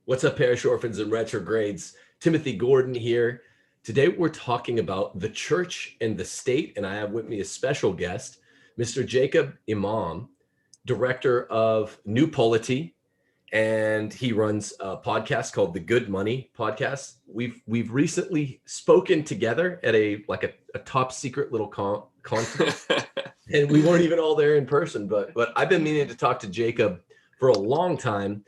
What's up, parish orphans and retrogrades? Timothy Gordon here. Today we're talking about the church and the state, and I have with me a special guest, Mr. Jacob Imam, director of New Polity, and he runs a podcast called the Good Money Podcast. We've recently spoken together at a top secret little conference, and we weren't even all there in person. But I've been meaning to talk to Jacob for a long time.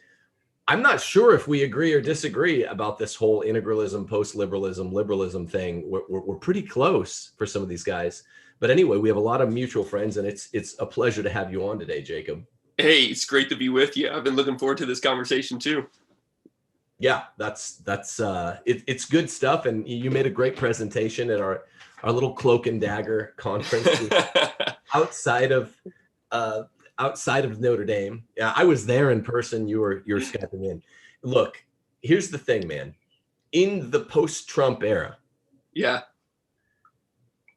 I'm not sure if we agree or disagree about this whole integralism, post-liberalism, liberalism thing. We're pretty close for some of these guys. But anyway, we have a lot of mutual friends, and it's a pleasure to have you on today, Jacob. Hey, it's great to be with you. I've been looking forward to this conversation too. Yeah, it's good stuff. And you made a great presentation at our little Cloak and Dagger conference outside of Notre Dame. Yeah, I was there in person. You were Skyping in. Look, here's the thing, man. In the post-Trump era, yeah,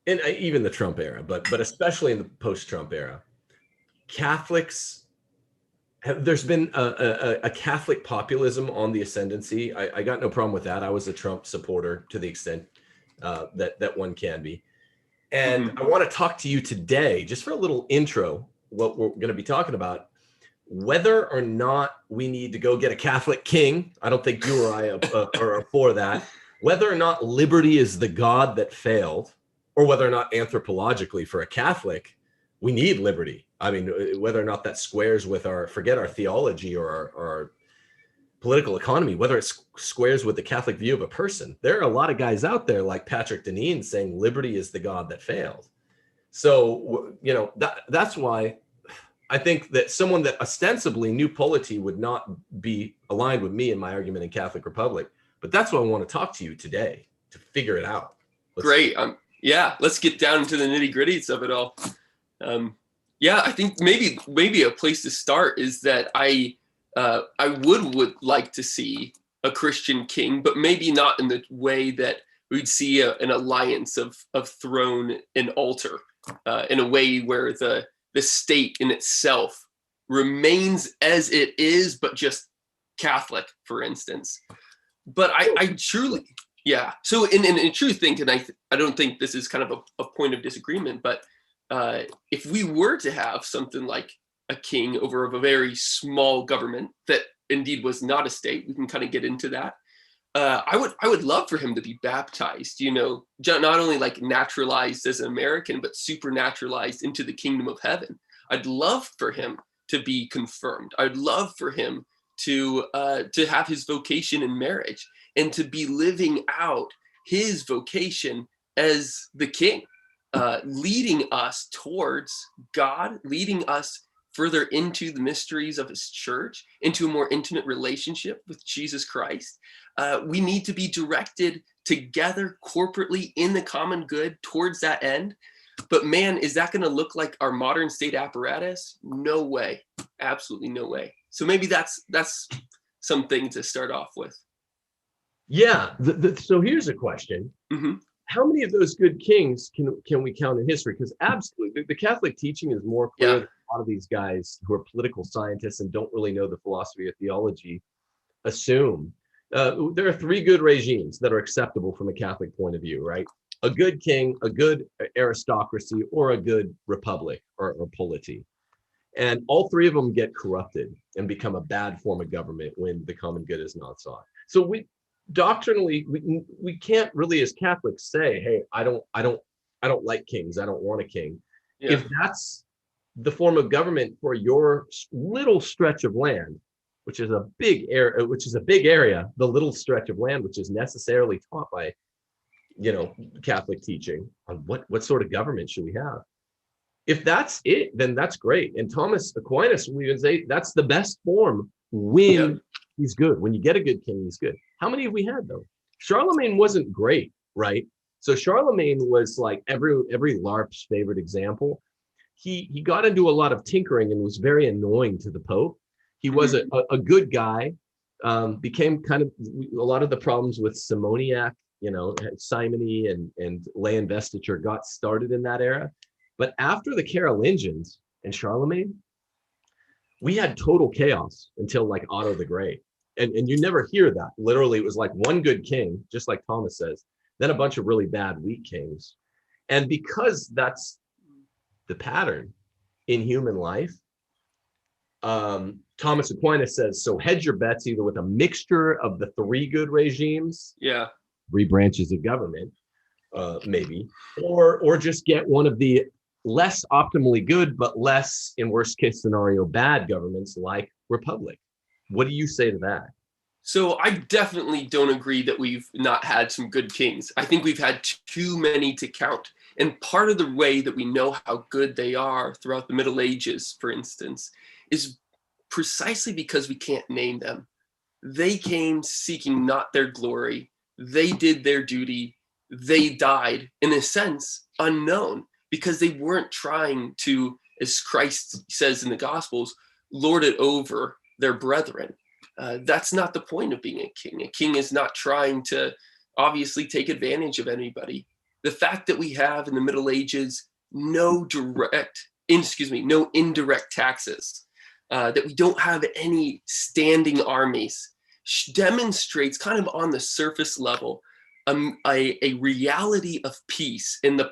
and even the Trump era, but especially in the post-Trump era, Catholics there's been a Catholic populism on the ascendancy. I got no problem with that. I was a Trump supporter to the extent that one can be. And I want to talk to you today, just for a little intro, what we're going to be talking about, whether or not we need to go get a Catholic king. I don't think you or I are for that. Whether or not liberty is the God that failed, or whether or not anthropologically for a Catholic, we need liberty. I mean, whether or not that squares with forget our theology or our political economy, whether it squares with the Catholic view of a person. There are a lot of guys out there like Patrick Deneen saying liberty is the God that failed. So, that's why I think that someone that ostensibly New Polity would not be aligned with me in my argument in Catholic Republic. But that's why I want to talk to you today, to figure it out. Great. Yeah, let's get down into the nitty gritties of it all. I think maybe a place to start is that I would like to see a Christian king, but maybe not in the way that we'd see an alliance of throne and altar, in a way where the state in itself remains as it is, but just Catholic, for instance. But I truly, yeah. So in true thinking, I don't think this is kind of a point of disagreement, but if we were to have something like a king over a very small government that indeed was not a state, we can kind of get into that. I would love for him to be baptized, not only like naturalized as an American, but supernaturalized into the kingdom of heaven. I'd love for him to be confirmed. I'd love for him to have his vocation in marriage and to be living out his vocation as the king. Leading us towards God, leading us further into the mysteries of his church, into a more intimate relationship with Jesus Christ. We need to be directed together corporately in the common good towards that end. But man, is that going to look like our modern state apparatus? No way. Absolutely no way. So maybe that's something to start off with. Yeah. So here's a question. Mm-hmm. How many of those good kings can we count in history? Because absolutely, the Catholic teaching is more clear than a lot of these guys who are political scientists and don't really know the philosophy of theology assume. There are three good regimes that are acceptable from a Catholic point of view, right? A good king, a good aristocracy, or a good republic or polity. And all three of them get corrupted and become a bad form of government when the common good is not sought. So doctrinally, we can't really as Catholics say, hey, I don't like kings, I don't want a king. Yeah. If that's the form of government for your little stretch of land, which is a big area, the little stretch of land which is necessarily taught by Catholic teaching on what sort of government should we have. If that's it, then that's great. And Thomas Aquinas, we would say that's the best form when he's good. When you get a good king, he's good. How many have we had though? Charlemagne wasn't great, right? So Charlemagne was like every LARP's favorite example. He got into a lot of tinkering and was very annoying to the Pope. He was a good guy, became kind of a lot of the problems with simoniac, simony and lay investiture got started in that era. But after the Carolingians and Charlemagne, we had total chaos until like Otto the Great. And you never hear that. Literally, it was like one good king, just like Thomas says, then a bunch of really bad, weak kings. And because that's the pattern in human life, Thomas Aquinas says, so hedge your bets either with a mixture of the three good regimes, three branches of government, maybe, or just get one of the less optimally good, but less, in worst case scenario, bad governments like republic. What do you say to that? So I definitely don't agree that we've not had some good kings. I think we've had too many to count. And part of the way that we know how good they are throughout the Middle Ages, for instance, is precisely because we can't name them. They came seeking not their glory. They did their duty. They died, in a sense, unknown, because they weren't trying to, as Christ says in the Gospels, lord it over their brethren. That's not the point of being a king. A king is not trying to obviously take advantage of anybody. The fact that we have in the Middle Ages no indirect taxes, that we don't have any standing armies, demonstrates kind of on the surface level a reality of peace and the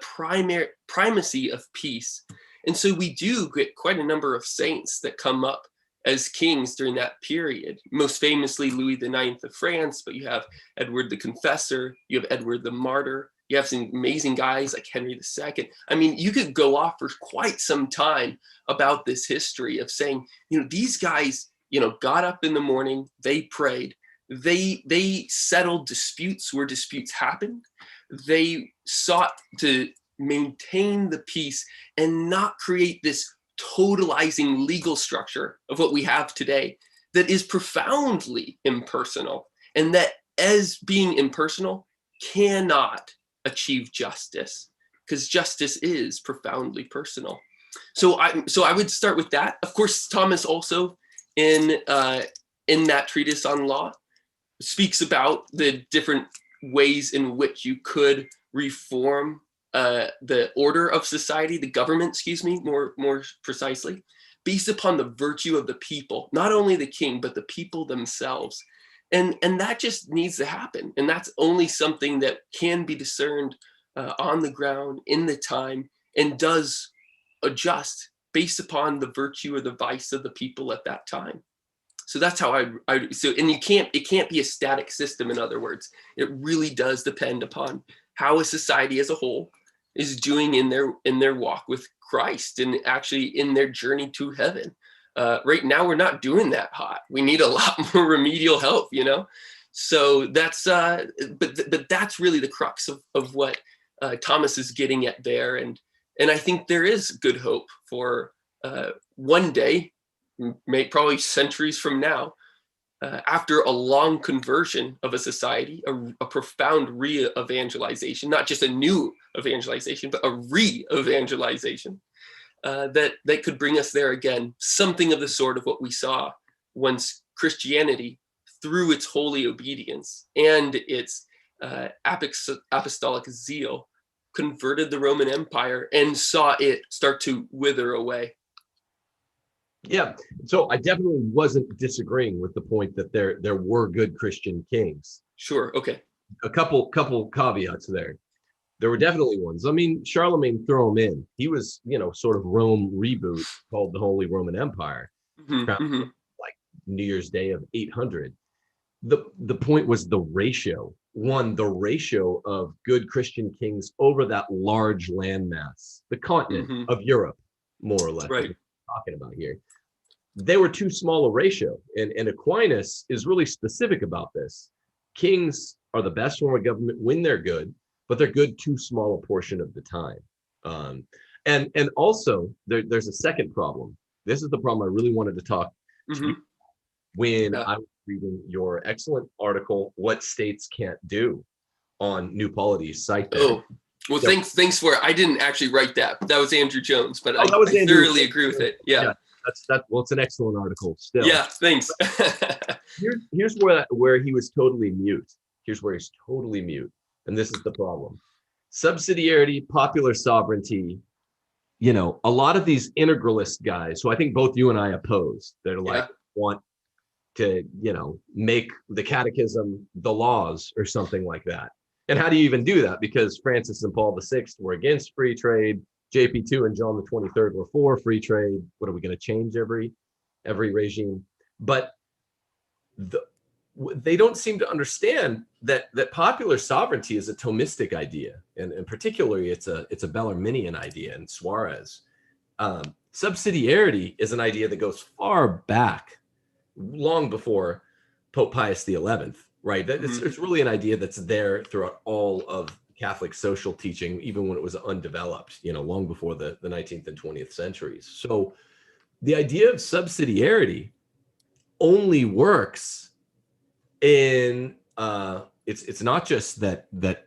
primacy of peace. And so we do get quite a number of saints that come up as kings during that period. Most famously, Louis IX of France, but you have Edward the Confessor, you have Edward the Martyr, you have some amazing guys like Henry II. I mean, you could go off for quite some time about this history of saying, these guys, got up in the morning, they prayed, they settled disputes where disputes happened, they sought to maintain the peace and not create this totalizing legal structure of what we have today that is profoundly impersonal, and that, as being impersonal, cannot achieve justice, because justice is profoundly personal. So I would start with that. Of course, Thomas also in that treatise on law speaks about the different ways in which you could reform the order of society, the government, more precisely, based upon the virtue of the people, not only the king, but the people themselves. And that just needs to happen. And that's only something that can be discerned on the ground in the time, and does adjust based upon the virtue or the vice of the people at that time. So that's how and it can't be a static system. In other words, it really does depend upon how a society as a whole is doing in their walk with Christ, and actually in their journey to heaven. Right now, we're not doing that hot. We need a lot more remedial help, So that's, but that's really the crux of what Thomas is getting at there. And I think there is good hope for one day, probably centuries from now, after a long conversion of a society, a profound re-evangelization, not just a new evangelization, but a re-evangelization, that could bring us there again, something of the sort of what we saw once Christianity, through its holy obedience and its apostolic zeal, converted the Roman Empire and saw it start to wither away. Yeah, so I definitely wasn't disagreeing with the point that there were good Christian kings. Sure, okay. A couple caveats there. There were definitely ones. I mean, Charlemagne, throw him in. He was, sort of Rome reboot called the Holy Roman Empire, like New Year's Day of 800. The point was the ratio. The ratio of good Christian kings over that large landmass, the continent of Europe, more or less. Right. Talking about here, they were too small a ratio, and Aquinas is really specific about this. Kings are the best form of government when they're good, but they're good too small a portion of the time. And also there's a second problem. This is the problem I really wanted to talk to you when I was reading your excellent article, "What States Can't Do," on New Polity's site there. Oh, well, thanks for it. I didn't actually write that. That was Andrew Jones, but I thoroughly agree with it. Yeah. Well, it's an excellent article still. Yeah, thanks. Here's where he was totally mute. Here's where he's totally mute. And this is the problem. Subsidiarity, popular sovereignty, a lot of these integralist guys, who I think both you and I oppose, that are like, want make the catechism the laws or something like that. And how do you even do that? Because Francis and Paul VI were against free trade. JP2 and John the 23rd were for free trade. What are we going to change every regime? But they don't seem to understand that popular sovereignty is a Thomistic idea, and particularly it's a Bellarminian idea in Suarez. Subsidiarity is an idea that goes far back, long before Pope Pius XI, right? It's really an idea that's there throughout all of Catholic social teaching, even when it was undeveloped, long before the 19th and 20th centuries. So the idea of subsidiarity only works in it's not just that the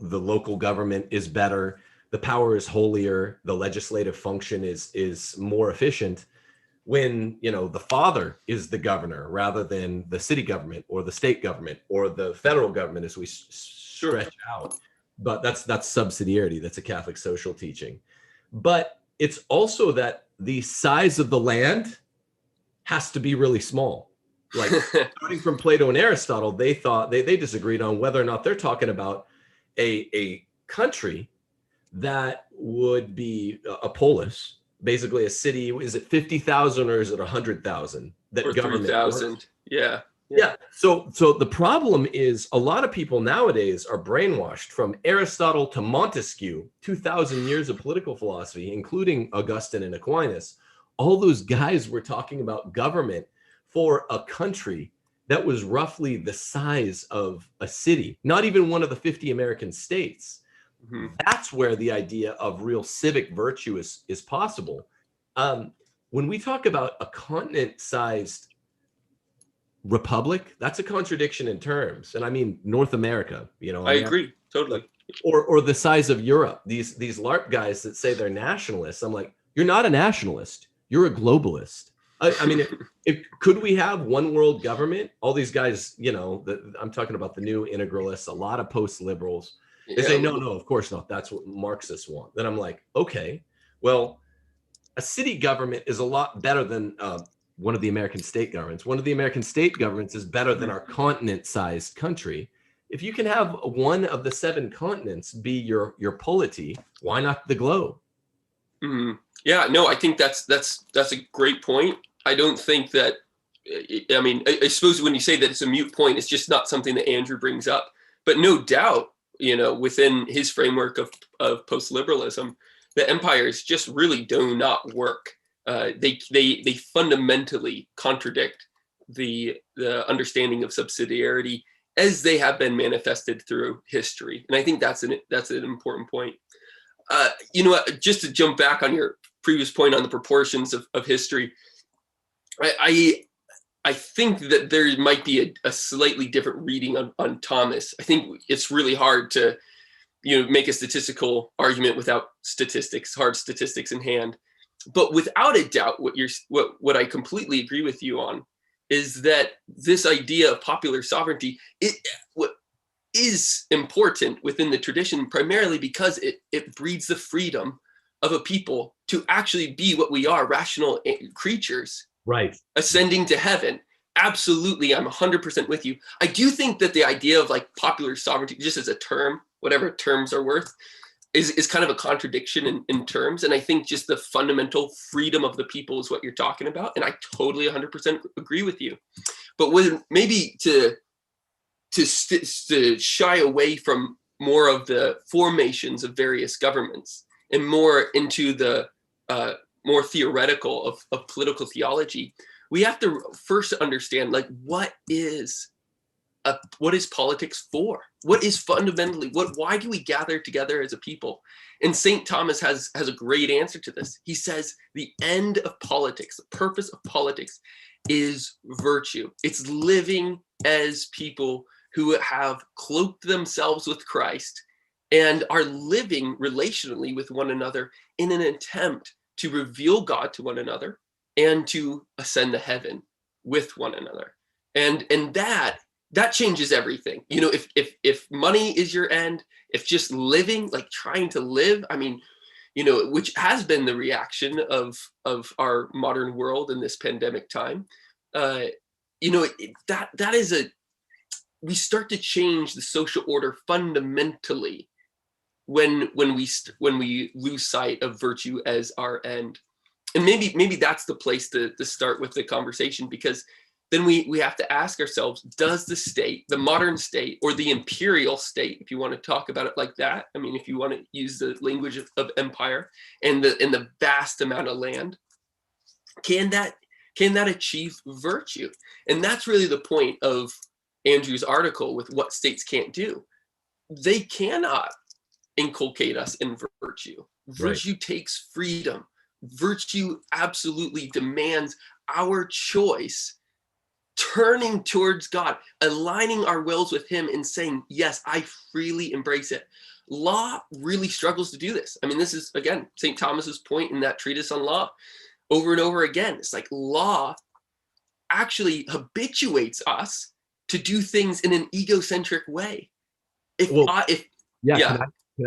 local government is better, the power is holier, the legislative function is more efficient when the father is the governor rather than the city government or the state government or the federal government as we stretch out. But that's subsidiarity. That's a Catholic social teaching. But it's also that the size of the land has to be really small. Like starting from Plato and Aristotle, they thought they disagreed on whether or not they're talking about a country that would be a polis, basically a city. Is it 50,000 or is it 100,000 that or government 3,000? Yeah. So the problem is a lot of people nowadays are brainwashed from Aristotle to Montesquieu, 2,000 years of political philosophy, including Augustine and Aquinas. All those guys were talking about government for a country that was roughly the size of a city, not even one of the 50 American states. Mm-hmm. That's where the idea of real civic virtue is possible. When we talk about a continent-sized republic, that's a contradiction in terms. And I mean North America, I agree totally. Or the size of Europe. These LARP guys that say they're nationalists, I'm like, you're not a nationalist, you're a globalist. I mean, if could we have one world government? All these guys, I'm talking about the new integralists, a lot of post-liberals, they say, no, of course not. That's what Marxists want. Then I'm like, okay, well, a city government is a lot better than one of the American state governments. One of the American state governments is better than our continent-sized country. If you can have one of the 7 continents be your polity, why not the globe? Mm-hmm. Yeah, no, I think that's a great point. I don't think that, I mean, I suppose when you say that it's a moot point, it's just not something that Andrew brings up. But no doubt, within his framework of post-liberalism, the empires just really do not work. They fundamentally contradict the understanding of subsidiarity as they have been manifested through history. And I think that's an important point. Just to jump back on your previous point on the proportions of history, I think that there might be a slightly different reading on Thomas. I think it's really hard to, make a statistical argument without hard statistics in hand. But without a doubt, what I completely agree with you on is that this idea of popular sovereignty is important within the tradition, primarily because it breeds the freedom of a people to actually be what we are, rational creatures, right, ascending to heaven. Absolutely, I'm 100% with you. I do think that the idea of like popular sovereignty, just as a term, whatever terms are worth, is kind of a contradiction in terms. And I think just the fundamental freedom of the people is what you're talking about. And I totally 100% agree with you. But with maybe to shy away from more of the formations of various governments and more into the more theoretical of political theology, we have to first understand, like, what is politics for? What is fundamentally, why do we gather together as a people? And St. Thomas has a great answer to this. He says the end of politics, the purpose of politics is virtue. It's living as people who have cloaked themselves with Christ and are living relationally with one another in an attempt to reveal God to one another and to ascend to heaven with one another. And that changes everything. If money is your end, if just living, like trying to live, I mean, which has been the reaction of our modern world in this pandemic time, you know, that is we start to change the social order fundamentally when we lose sight of virtue as our end. And maybe that's the place to start with the conversation, because then we have to ask ourselves, does the state, the modern state, or the imperial state, if you want to talk about it like that, I mean, if you want to use the language of empire and the vast amount of land, can that achieve virtue? And that's really the point of Andrew's article with what states can't do. They cannot inculcate us in virtue. Virtue takes freedom. Virtue absolutely demands our choice, turning towards God, aligning our wills with him and saying, yes, I freely embrace it. Law really struggles to do this. I mean, this is, again, St. Thomas's point in that treatise on law over and over again. It's like law actually habituates us to do things in an egocentric way. Can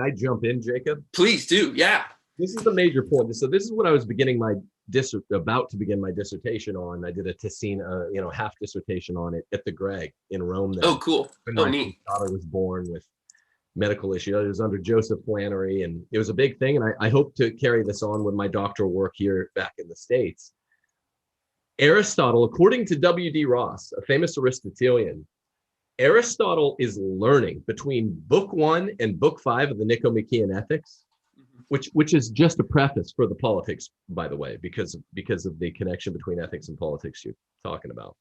I jump in, Jacob? Please do, yeah. This is the major point. So this is what I was about to begin my dissertation on. I did a Ticine, half dissertation on it at the Greg in Rome. Oh, cool. Oh, neat. My daughter was born with medical issues. It was under Joseph Flannery, and it was a big thing. And I hope to carry this on with my doctoral work here back in the States. Aristotle, according to W.D. Ross, a famous Aristotelian, Aristotle is learning between Book 1 and Book 5 of the Nicomachean Ethics, which is just a preface for the politics, by the way, because of the connection between ethics and politics you're talking about.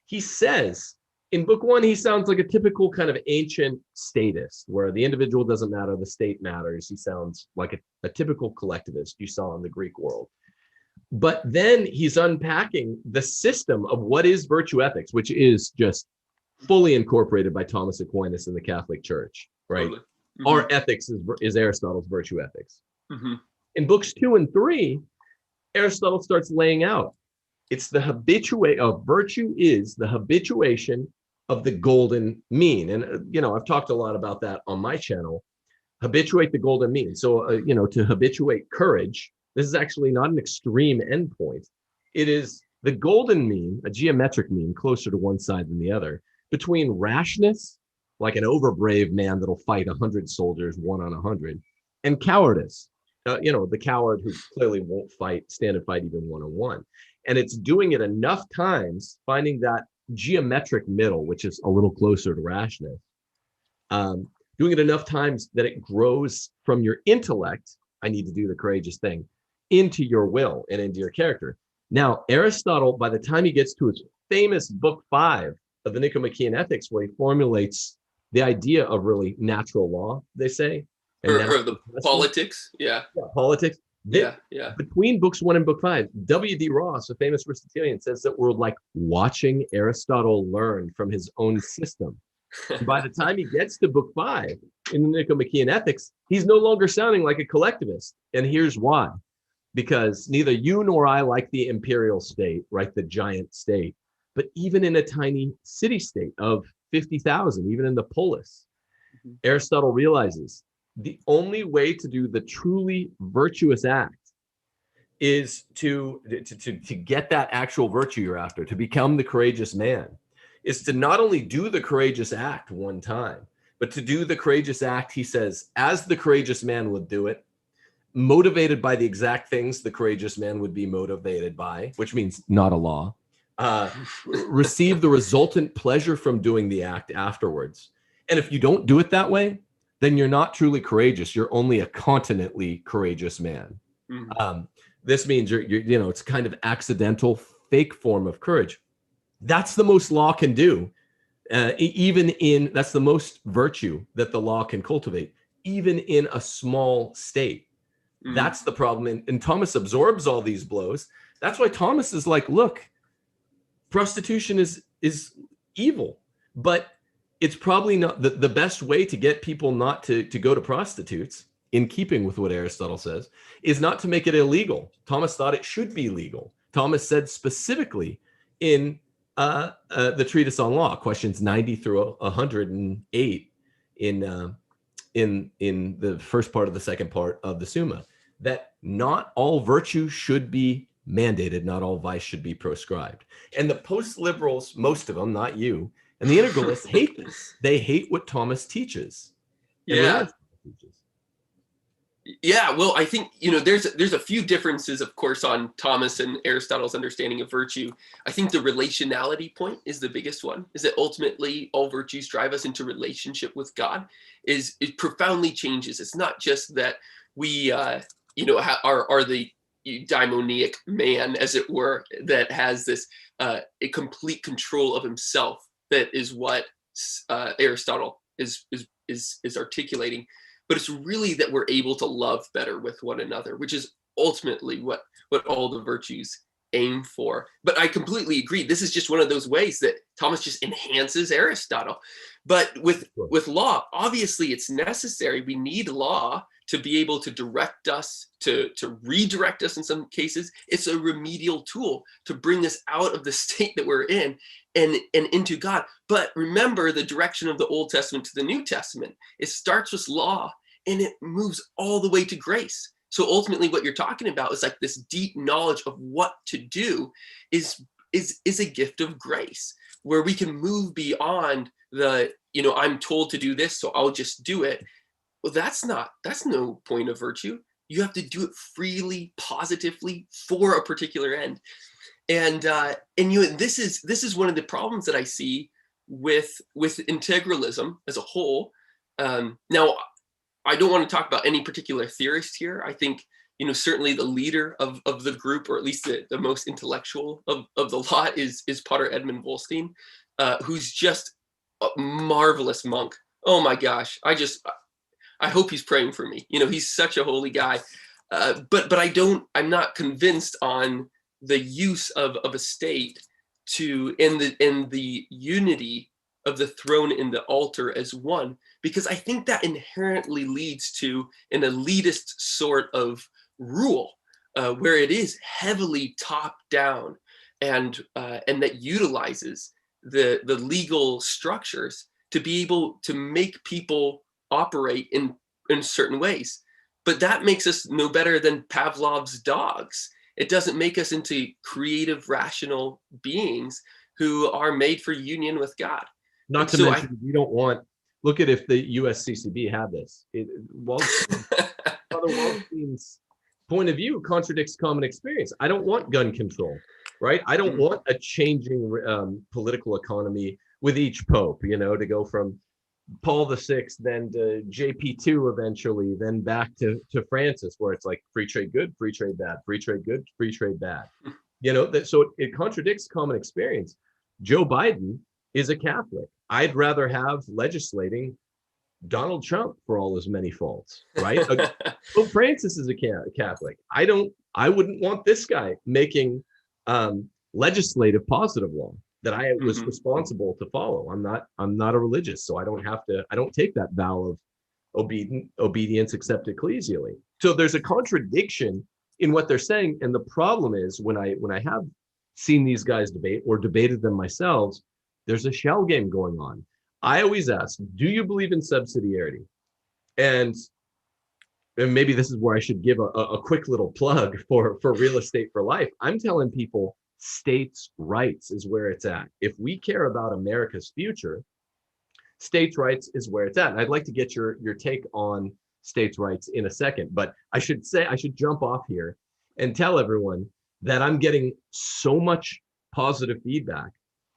He says in Book 1, he sounds like a typical kind of ancient statist, where the individual doesn't matter, the state matters. He sounds like a typical collectivist you saw in the Greek world. But then he's unpacking the system of what is virtue ethics, which is just fully incorporated by Thomas Aquinas in the Catholic Church, right? Totally. Mm-hmm. Our ethics is Aristotle's virtue ethics. Mm-hmm. In books 2 and 3, Aristotle starts laying out, it's the virtue is the habituation of the golden mean. And, I've talked a lot about that on my channel, habituate the golden mean. So, to habituate courage, this is actually not an extreme endpoint. It is the golden mean, a geometric mean, closer to one side than the other, between rashness, like an overbrave man that'll fight 100 soldiers, 1 on 100, and cowardice, the coward who clearly won't stand and fight even 1-on-1. And it's doing it enough times, finding that geometric middle, which is a little closer to rashness, doing it enough times that it grows from your intellect, I need to do the courageous thing, into your will and into your character. Now, Aristotle, by the time he gets to his famous book 5 of the Nicomachean Ethics, where he formulates the idea of really natural law, they say. Or the politics, yeah. Politics. Yeah. Between books 1 and book 5, W.D. Ross, a famous Aristotelian, says that we're like watching Aristotle learn from his own system. And by the time he gets to book 5 in the Nicomachean Ethics, he's no longer sounding like a collectivist. And here's why. Because neither you nor I like the imperial state, right? The giant state. But even in a tiny city-state of 50,000, even in the polis, Aristotle realizes the only way to do the truly virtuous act is to get that actual virtue you're after, to become the courageous man, is to not only do the courageous act one time, but to do the courageous act, he says, as the courageous man would do it, motivated by the exact things the courageous man would be motivated by, which means not a law. Receive the resultant pleasure from doing the act afterwards. And if you don't do it that way, then you're not truly courageous. You're only a continentally courageous man. Mm-hmm. This means you're it's kind of accidental, fake form of courage. That's the most law can do. That's the most virtue that the law can cultivate, even in a small state. Mm-hmm. That's the problem. And Thomas absorbs all these blows. That's why Thomas is like, look, prostitution is evil, but it's probably not the best way to get people not to go to prostitutes, in keeping with what Aristotle says, is not to make it illegal. Thomas thought it should be legal. Thomas said specifically in the treatise on law, questions 90 through 108 in the first part of the second part of the Summa, that not all virtue should be mandated, not all vice should be proscribed. And the post-liberals, most of them, not you, and the integralists hate this. They hate what Thomas teaches. Yeah. Yeah, well, I think, there's a few differences, of course, on Thomas and Aristotle's understanding of virtue. I think the relationality point is the biggest one, is that ultimately all virtues drive us into relationship with God. It profoundly changes. It's not just that we, are the daimonic man, as it were, that has this a complete control of himself. That is what Aristotle is articulating. But it's really that we're able to love better with one another, which is ultimately what all the virtues aim for. But I completely agree. This is just one of those ways that Thomas just enhances Aristotle. But with law, obviously it's necessary. We need law to be able to direct us, to redirect us in some cases. It's a remedial tool to bring us out of the state that we're in and into God. But remember the direction of the Old Testament to the New Testament. It starts with law and it moves all the way to grace. So ultimately what you're talking about is like this deep knowledge of what to do is a gift of grace, where we can move beyond the, I'm told to do this, so I'll just do it. Well, that's no point of virtue. You have to do it freely, positively, for a particular end. And this is one of the problems that I see with integralism as a whole. Now, I don't want to talk about any particular theorist here. I think certainly the leader of the group, or at least the most intellectual of the lot, is Pater Edmund Wolstein, who's just a marvelous monk. Oh my gosh, I hope he's praying for me. He's such a holy guy. But I'm not convinced on the use of a state in the unity of the throne and the altar as one, because I think that inherently leads to an elitist sort of rule, where it is heavily top down, and that utilizes the legal structures to be able to make people operate in certain ways. But that makes us no better than Pavlov's dogs. It doesn't make us into creative, rational beings who are made for union with God. Not to mention, we don't want, look at if the USCCB had this. Father Waldstein's point of view contradicts common experience. I don't want gun control, right? I don't want a changing political economy with each pope, to go from Paul VI, then to JP2 eventually, then back to Francis, where it's like free trade good, free trade bad, free trade good, free trade bad. So it contradicts common experience. Joe Biden is a Catholic. I'd rather have legislating Donald Trump for all his many faults, right? Pope Francis is a Catholic. I wouldn't want this guy making legislative positive law that I was responsible to follow. I'm not a religious, so I don't take that vow of obedience except ecclesially. So there's a contradiction in what they're saying. And the problem is when I have seen these guys debate or debated them myself, there's a shell game going on. I always ask, do you believe in subsidiarity? And maybe this is where I should give a quick little plug for Real Estate for Life. I'm telling people states' rights is where it's at. If we care about America's future, states' rights is where it's at. And I'd like to get your take on states' rights in a second, but I should jump off here and tell everyone that I'm getting so much positive feedback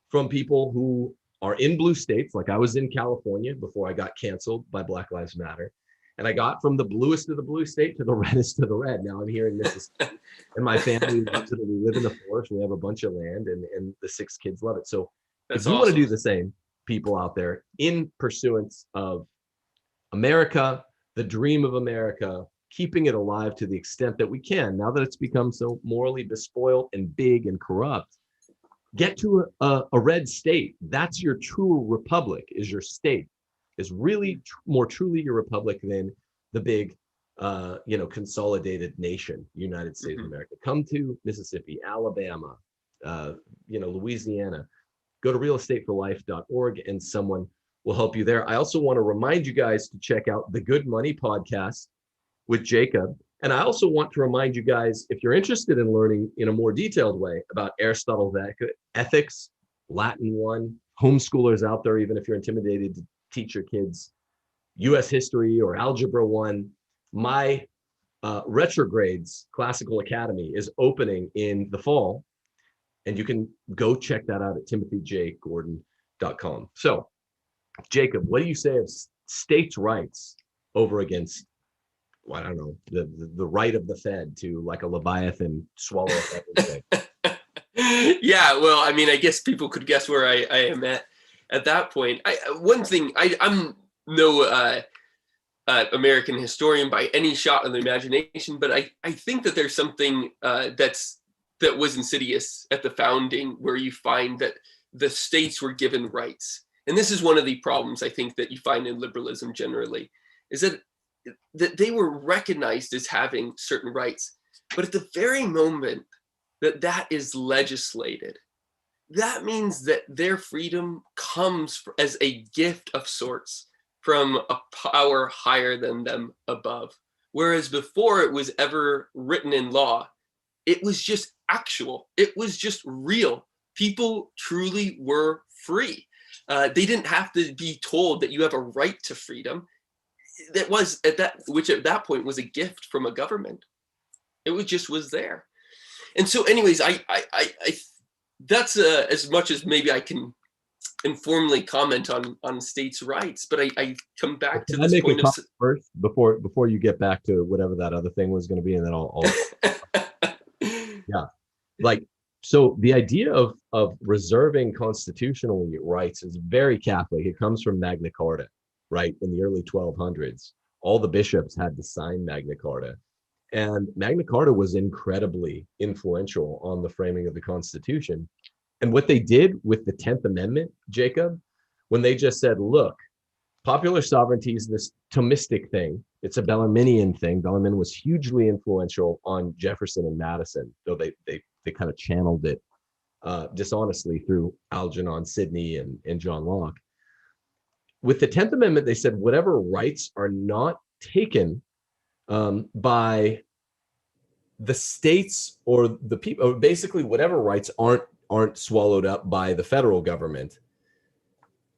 from people who are in blue states. Like I was in California before I got canceled by Black Lives Matter. And I got from the bluest of the blue state to the reddest of the red. Now I'm here in Mississippi, and my family loves it. We live in the forest. We have a bunch of land, and the 6 kids love it. So if you want to do the same, people out there, in pursuance of America, the dream of America, keeping it alive to the extent that we can, now that it's become so morally despoiled and big and corrupt, get to a red state. That's your true republic, is your state. Is really more truly your republic than the big, consolidated nation, United States of America. Come to Mississippi, Alabama, Louisiana. Go to realestateforlife.org and someone will help you there. I also want to remind you guys to check out the Good Money podcast with Jacob. And I also want to remind you guys, if you're interested in learning in a more detailed way about Aristotle's ethics, Latin 1, homeschoolers out there, even if you're intimidated to teach your kids US history or algebra 1, my Retrogrades Classical Academy is opening in the fall, and you can go check that out at timothyjgordon.com. So, Jacob, what do you say of states' rights over against, well, I don't know, the right of the Fed to, like a Leviathan, swallow up everything? Yeah, well, I mean, I guess people could guess where I am at that point. One thing, I'm no American historian by any shot of the imagination, but I think that there's something that was insidious at the founding, where you find that the states were given rights. And this is one of the problems I think that you find in liberalism generally, is that they were recognized as having certain rights. But at the very moment that is legislated, that means that their freedom comes as a gift of sorts from a power higher than them above. Whereas before it was ever written in law, it was just actual. It was just real. People truly were free. They didn't have to be told that you have a right to freedom. That was at that point was a gift from a government. It was there. And so, anyways, I that's as much as maybe I can informally comment on states' rights. But I come back to this point of first before you get back to whatever that other thing was going to be, and then I'll yeah, like, so the idea of reserving constitutional rights is very Catholic. It comes from Magna Carta, right? In the early 1200s, all the bishops had to sign Magna Carta. And Magna Carta was incredibly influential on the framing of the Constitution. And what they did with the 10th Amendment, Jacob, when they just said, look, popular sovereignty is this Thomistic thing. It's a Bellarminian thing. Bellarmine was hugely influential on Jefferson and Madison, though they kind of channeled it dishonestly through Algernon Sidney and John Locke. With the 10th Amendment, they said whatever rights are not taken by the states or the people, or basically whatever rights aren't swallowed up by the federal government,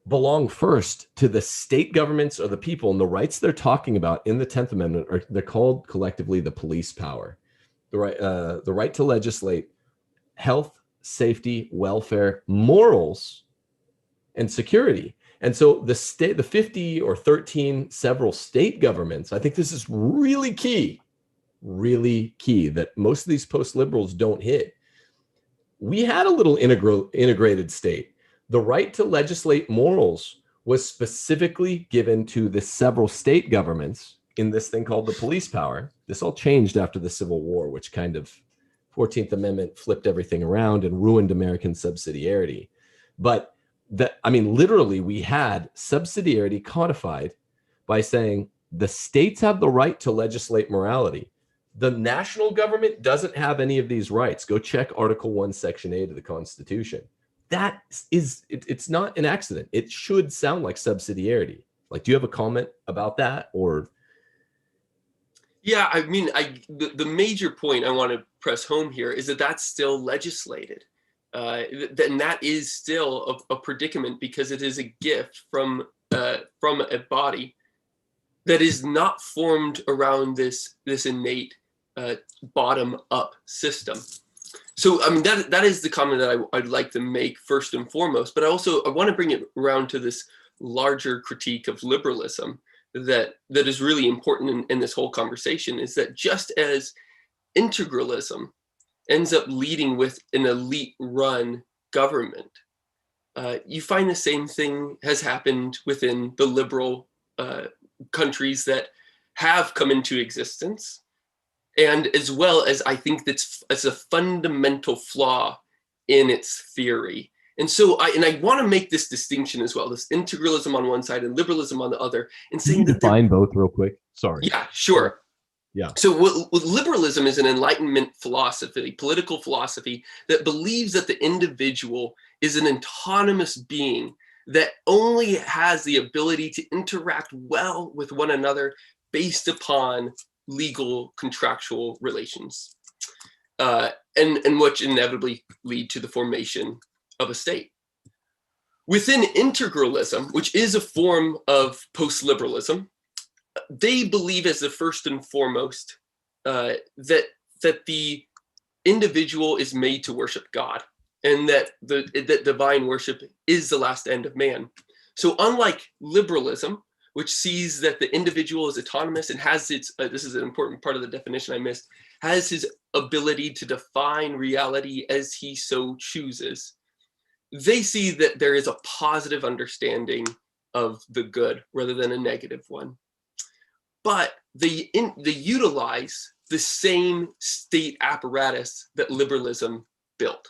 belong first to the state governments or the people. And the rights they're talking about in the 10th Amendment they're called collectively the police power, the right to legislate health, safety, welfare, morals, and security. And so the 50 or 13 several state governments, I think this is really key that most of these post-liberals don't hit. We had a little integrated state. The right to legislate morals was specifically given to the several state governments in this thing called the police power. This all changed after the Civil War, which kind of 14th Amendment flipped everything around and ruined American subsidiarity. But literally we had subsidiarity codified by saying the states have the right to legislate morality. The national government doesn't have any of these rights. Go check Article 1, Section 8 of the Constitution. That is, it's not an accident. It should sound like subsidiarity. Like, do you have a comment about that? Or? Yeah, I mean, the major point I want to press home here is that that's still legislated. Then that is still a predicament, because it is a gift from a body that is not formed around this innate bottom-up system. So, I mean, that is the comment that I'd like to make first and foremost. But I want to bring it around to this larger critique of liberalism that is really important in this whole conversation, is that just as integralism ends up leading with an elite-run government, you find the same thing has happened within the liberal countries that have come into existence. And as well as, I think that's a fundamental flaw in its theory. And so I want to make this distinction as well, this integralism on one side and liberalism on the other, and saying that define both real quick. Sorry. Yeah, sure. Yeah. So what liberalism is an Enlightenment philosophy, political philosophy, that believes that the individual is an autonomous being that only has the ability to interact well with one another based upon legal contractual relations, and which inevitably lead to the formation of a state. Within integralism, which is a form of post-liberalism, they believe as the first and foremost that the individual is made to worship God, and that that divine worship is the last end of man. So unlike liberalism, which sees that the individual is autonomous and has its, this is an important part of the definition I missed, has his ability to define reality as he so chooses, they see that there is a positive understanding of the good rather than a negative one. But they utilize the same state apparatus that liberalism built.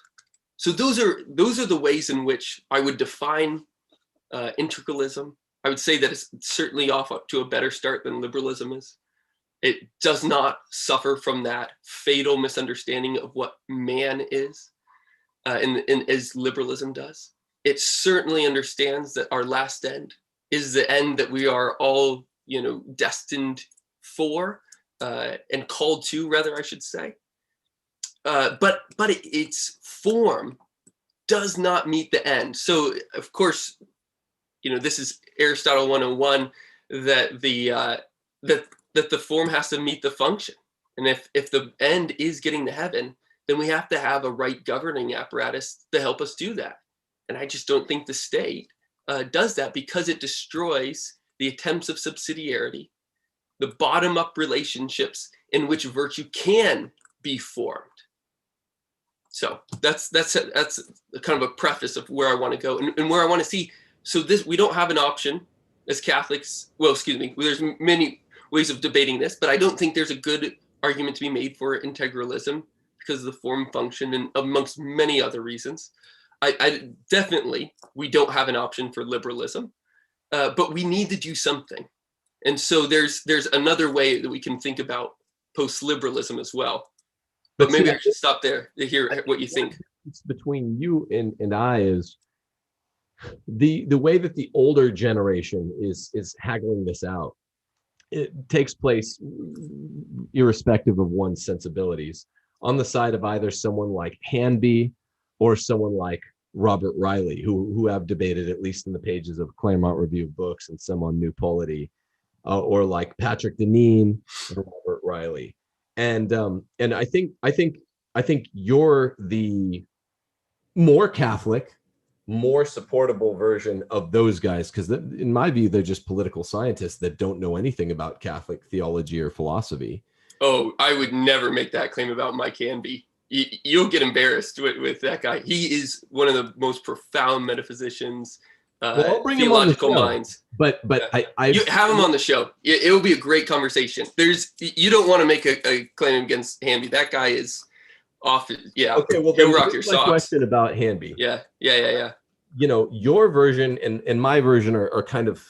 So those are the ways in which I would define integralism. I would say that it's certainly off to a better start than liberalism is. It does not suffer from that fatal misunderstanding of what man is, as liberalism does. It certainly understands that our last end is the end that we are all, destined for, and called to, rather, I should say. But its form does not meet the end. So, of course, this is Aristotle 101, that the form has to meet the function. And if the end is getting to heaven, then we have to have a right governing apparatus to help us do that. And I just don't think the state does that, because it destroys the attempts of subsidiarity, the bottom-up relationships in which virtue can be formed. So that's kind of a preface of where I want to go and where I want to see. So we don't have an option as Catholics. Well, excuse me. There's many ways of debating this, but I don't think there's a good argument to be made for integralism because of the form, function, and amongst many other reasons. I definitely, we don't have an option for liberalism, but we need to do something. And so there's another way that we can think about post-liberalism as well. But maybe I should stop there to hear what you think. It's between you and I is the way that the older generation is haggling this out. It takes place irrespective of one's sensibilities on the side of either someone like Hanby or someone like Robert Riley, who have debated, at least in the pages of Claremont Review of Books and some on New Polity, or like Patrick Deneen and Robert Riley. And I think you're the more Catholic, more supportable version of those guys, because in my view, they're just political scientists that don't know anything about Catholic theology or philosophy. Oh, I would never make that claim about Mike Hanby. You'll get embarrassed with that guy. He is one of the most profound metaphysicians, theological minds. But you have him on the show. It will be a great conversation. You don't want to make a claim against Hanby. That guy is off. Yeah. Okay. Well, he'll rock your socks. Question about Hanby. Yeah. Your version and my version are kind of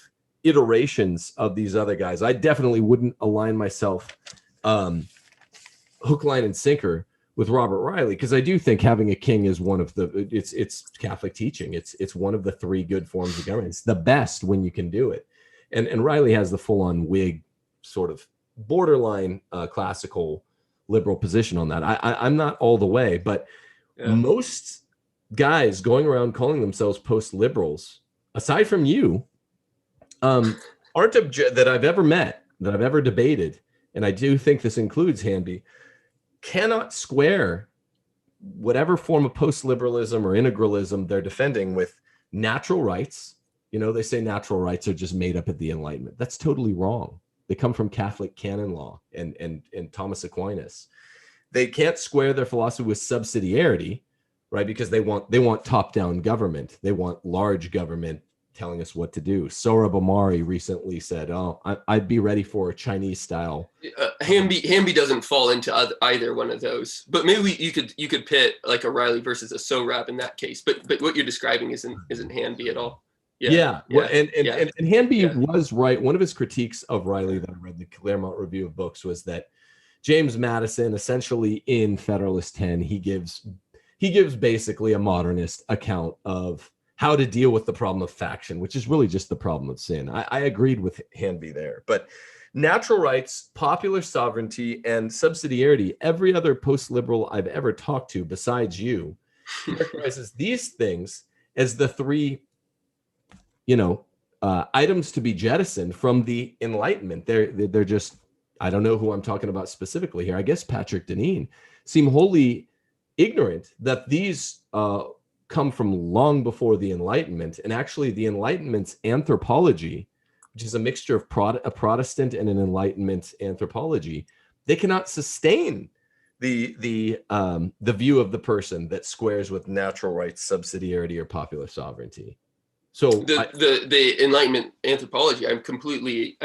iterations of these other guys. I definitely wouldn't align myself hook, line, and sinker with Robert Riley, because I do think having a king is one of it's Catholic teaching. It's one of the three good forms of government. It's the best when you can do it. And Riley has the full-on Whig sort of borderline classical liberal position on that. I'm not all the way, but most guys going around calling themselves post-liberals, aside from you, aren't that I've ever met, that I've ever debated, and I do think this includes Hanby, cannot square whatever form of post-liberalism or integralism they're defending with natural rights. They say natural rights are just made up at the Enlightenment. That's totally wrong. They come from Catholic canon law and Thomas Aquinas. They can't square their philosophy with subsidiarity, right? Because they want top-down government. They want large government telling us what to do. Sohrab Ahmari recently said, I'd be ready for a Chinese style. Hanby doesn't fall into either one of those, but maybe you could pit like a Riley versus a Sohrab in that case. But what you're describing isn't Hanby at all. Well, and Hanby was right. One of his critiques of Riley that I read, the Claremont Review of Books, was that James Madison, essentially in Federalist 10, he gives basically a modernist account of how to deal with the problem of faction, which is really just the problem of sin. I agreed with Hanby there, but natural rights, popular sovereignty, and subsidiarity. Every other post-liberal I've ever talked to besides you characterizes these things as the three, items to be jettisoned from the Enlightenment. They're just, I don't know who I'm talking about specifically here. I guess Patrick Deneen seem wholly ignorant that these come from long before the Enlightenment, and actually the Enlightenment's anthropology, which is a mixture of a Protestant and an Enlightenment anthropology, they cannot sustain the view of the person that squares with natural rights, subsidiarity, or popular sovereignty. So the Enlightenment anthropology, I completely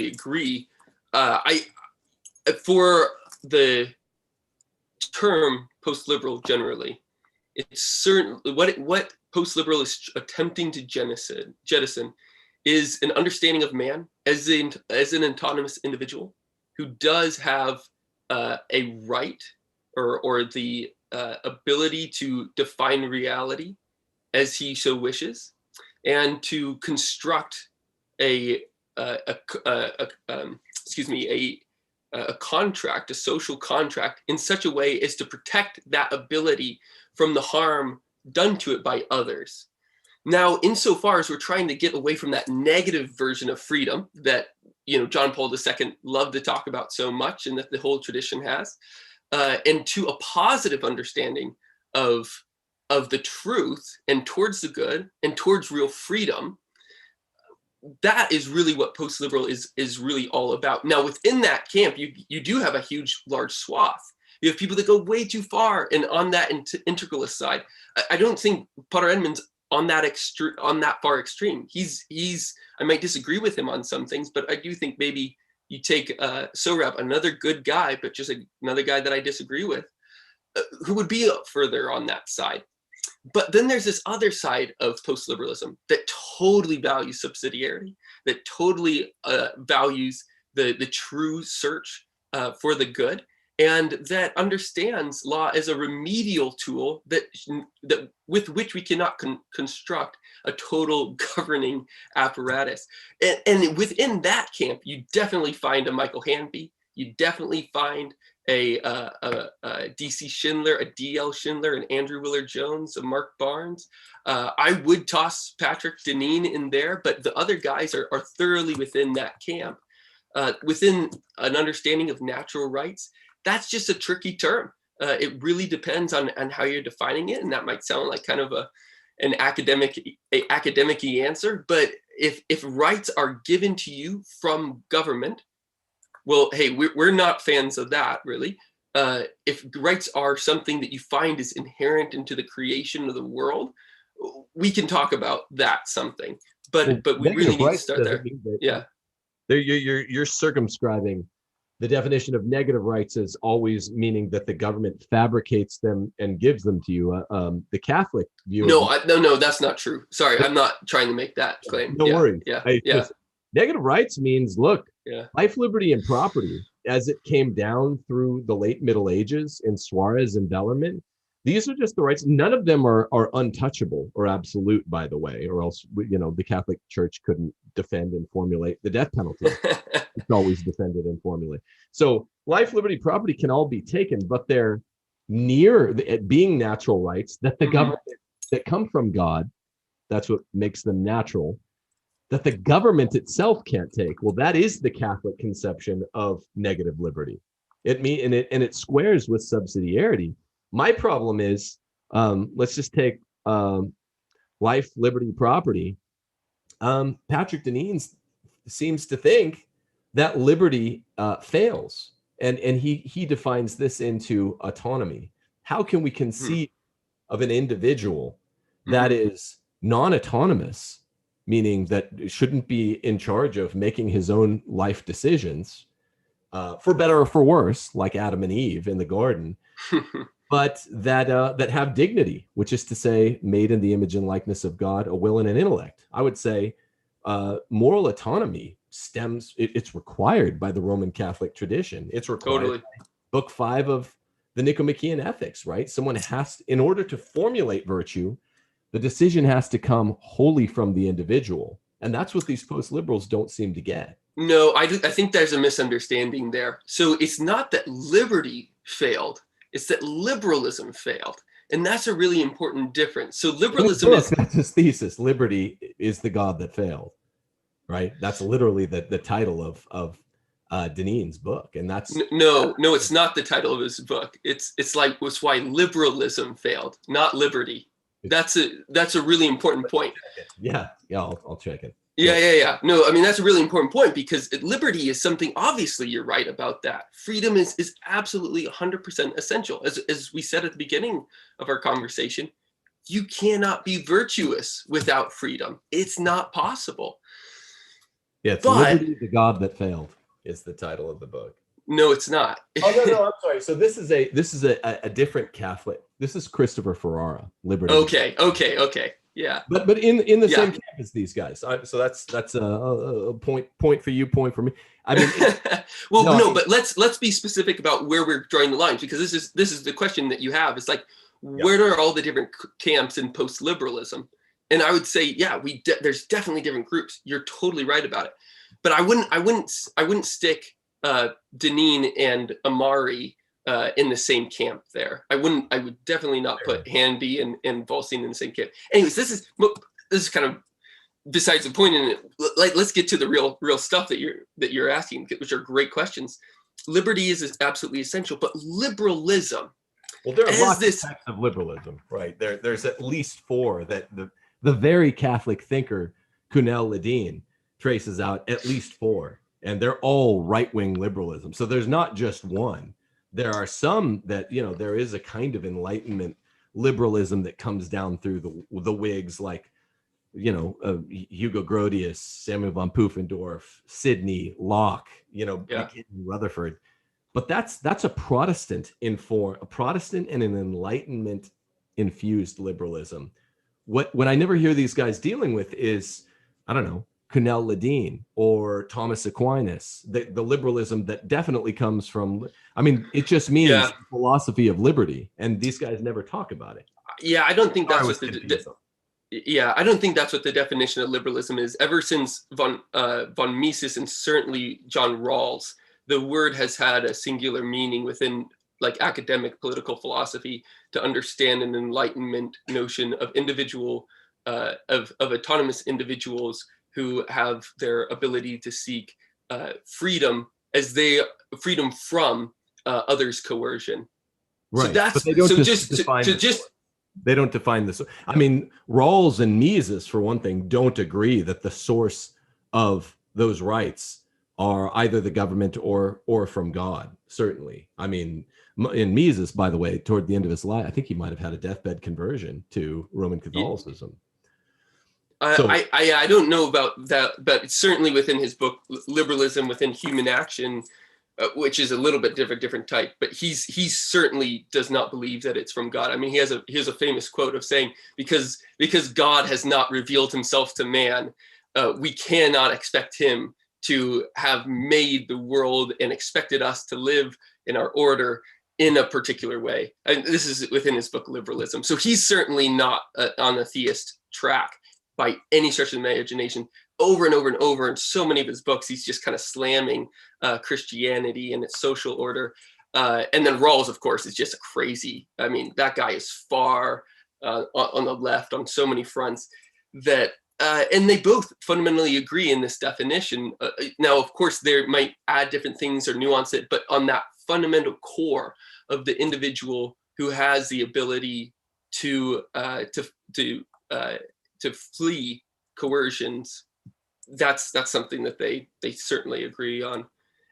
agree. For the term post-liberal generally, it's certainly what post-liberal is attempting to jettison is an understanding of man as an autonomous individual who does have a right or the ability to define reality as he so wishes, and to construct a contract, a social contract, in such a way as to protect that ability from the harm done to it by others. Now, insofar as we're trying to get away from that negative version of freedom that John Paul II loved to talk about so much, and that the whole tradition has, and to a positive understanding of the truth and towards the good and towards real freedom, that is really what post-liberal is really all about. Now, within that camp, you do have a large swath. You have people that go way too far, and on that integralist side, I don't think Potter Edmonds on that far extreme. He's I might disagree with him on some things, but I do think maybe you take Sorab, another good guy, but just another guy that I disagree with, who would be further on that side. But then there's this other side of post-liberalism that totally values subsidiarity, that totally values the true search for the good, and that understands law as a remedial tool that with which we cannot construct a total governing apparatus. And within that camp, you definitely find a Michael Hanby. You definitely find a DC Schindler, a DL Schindler, an Andrew Willard Jones, a Mark Barnes. I would toss Patrick Deneen in there, but the other guys are thoroughly within that camp, within an understanding of natural rights. That's just a tricky term. It really depends on how you're defining it, and that might sound like kind of an academic-y answer. But if rights are given to you from government, well, hey, we're not fans of that, really. If rights are something that you find is inherent into the creation of the world, we can talk about that something. But we really need to start there. Yeah. You're circumscribing the definition of negative rights as always meaning that the government fabricates them and gives them to you. The Catholic view. No, that's not true. Sorry, I'm not trying to make that claim. No worries. Yeah. Negative rights means, look, yeah, life, liberty, and property, as it came down through the late Middle Ages in Suarez and Bellarmine, these are just the rights. None of them are untouchable or absolute, by the way, or else, the Catholic Church couldn't defend and formulate the death penalty. It's always defended and formulated. So life, liberty, property can all be taken, but they're near being natural rights that the government, that come from God, that's what makes them natural, that the government itself can't take. Well, that is the Catholic conception of negative liberty. It squares with subsidiarity. My problem is, let's just take life, liberty, property. Patrick Deneen seems to think that liberty fails, and he defines this into autonomy. How can we conceive of an individual that is non-autonomous, meaning that shouldn't be in charge of making his own life decisions, for better or for worse, like Adam and Eve in the garden, but that have dignity, which is to say, made in the image and likeness of God, a will and an intellect? I would say moral autonomy it's required by the Roman Catholic tradition. It's required by Book 5 of the Nicomachean Ethics, right? Someone has to, in order to formulate virtue, the decision has to come wholly from the individual. And that's what these post-liberals don't seem to get. No, I think there's a misunderstanding there. So it's not that liberty failed, it's that liberalism failed. And that's a really important difference. So liberalism is... That's his thesis. Liberty is the God that failed, right? That's literally the title of Deneen's book. And that's... No, it's not the title of his book. It's why liberalism failed, not liberty. That's a really important point. Yeah, I'll check it. Yeah. No, I mean, that's a really important point, because liberty is something, obviously you're right about that. Freedom is absolutely 100% essential. As we said at the beginning of our conversation, you cannot be virtuous without freedom. It's not possible. Yeah, it's Liberty, the God that failed is the title of the book. No, it's not. Oh, no, I'm sorry. So this is a different Catholic. This is Christopher Ferrara, Liberty. Okay. Yeah. But in the same camp as these guys. So that's a point for you, point for me. I mean, but let's be specific about where we're drawing the lines, because this is the question that you have. It's like, where are all the different camps in post-liberalism? And I would say, there's definitely different groups. You're totally right about it. But I wouldn't stick Deneen and Amari in the same camp there. I would definitely not put Handy and Volstein in the same camp. Anyways, this is kind of besides the point in it. Let's get to the real stuff that you're asking, which are great questions. Liberty is absolutely essential, but liberalism. Well, there are lots of types of liberalism, right? There's at least four that the very Catholic thinker Kunal Ladin traces out at least four, and they're all right-wing liberalism. So there's not just one. There are some that, there is a kind of Enlightenment liberalism that comes down through the Whigs, like, Hugo Grotius, Samuel von Pufendorf, Sidney, Locke, Rutherford. But that's a Protestant and an Enlightenment infused liberalism. What I never hear these guys dealing with is, I don't know, Kunal Ladin or Thomas Aquinas, the liberalism that definitely comes from, it just means philosophy of liberty, and these guys never talk about it. Yeah, I don't think that's what I don't think that's what the definition of liberalism is. Ever since von Mises and certainly John Rawls, the word has had a singular meaning within academic political philosophy to understand an Enlightenment notion of of autonomous individuals who have their ability to seek freedom from others' coercion. Right. So that's but they don't they don't define this. Rawls and Mises, for one thing, don't agree that the source of those rights are either the government or from God. Certainly. In Mises, by the way, toward the end of his life, I think he might have had a deathbed conversion to Roman Catholicism. I don't know about that, but certainly within his book, Liberalism Within Human Action, which is a little bit different type, but he certainly does not believe that it's from God. He has a famous quote of saying, because God has not revealed himself to man, we cannot expect him to have made the world and expected us to live in our order in a particular way. And this is within his book, Liberalism. So he's certainly not on the theist track by any stretch of the imagination. Over and over and over in so many of his books, he's just kind of slamming Christianity and its social order. And then Rawls, of course, is just a crazy. That guy is far on the left on so many fronts that, and they both fundamentally agree in this definition. Now, of course, they might add different things or nuance it, but on that fundamental core of the individual who has the ability to flee coercions, that's something that they certainly agree on.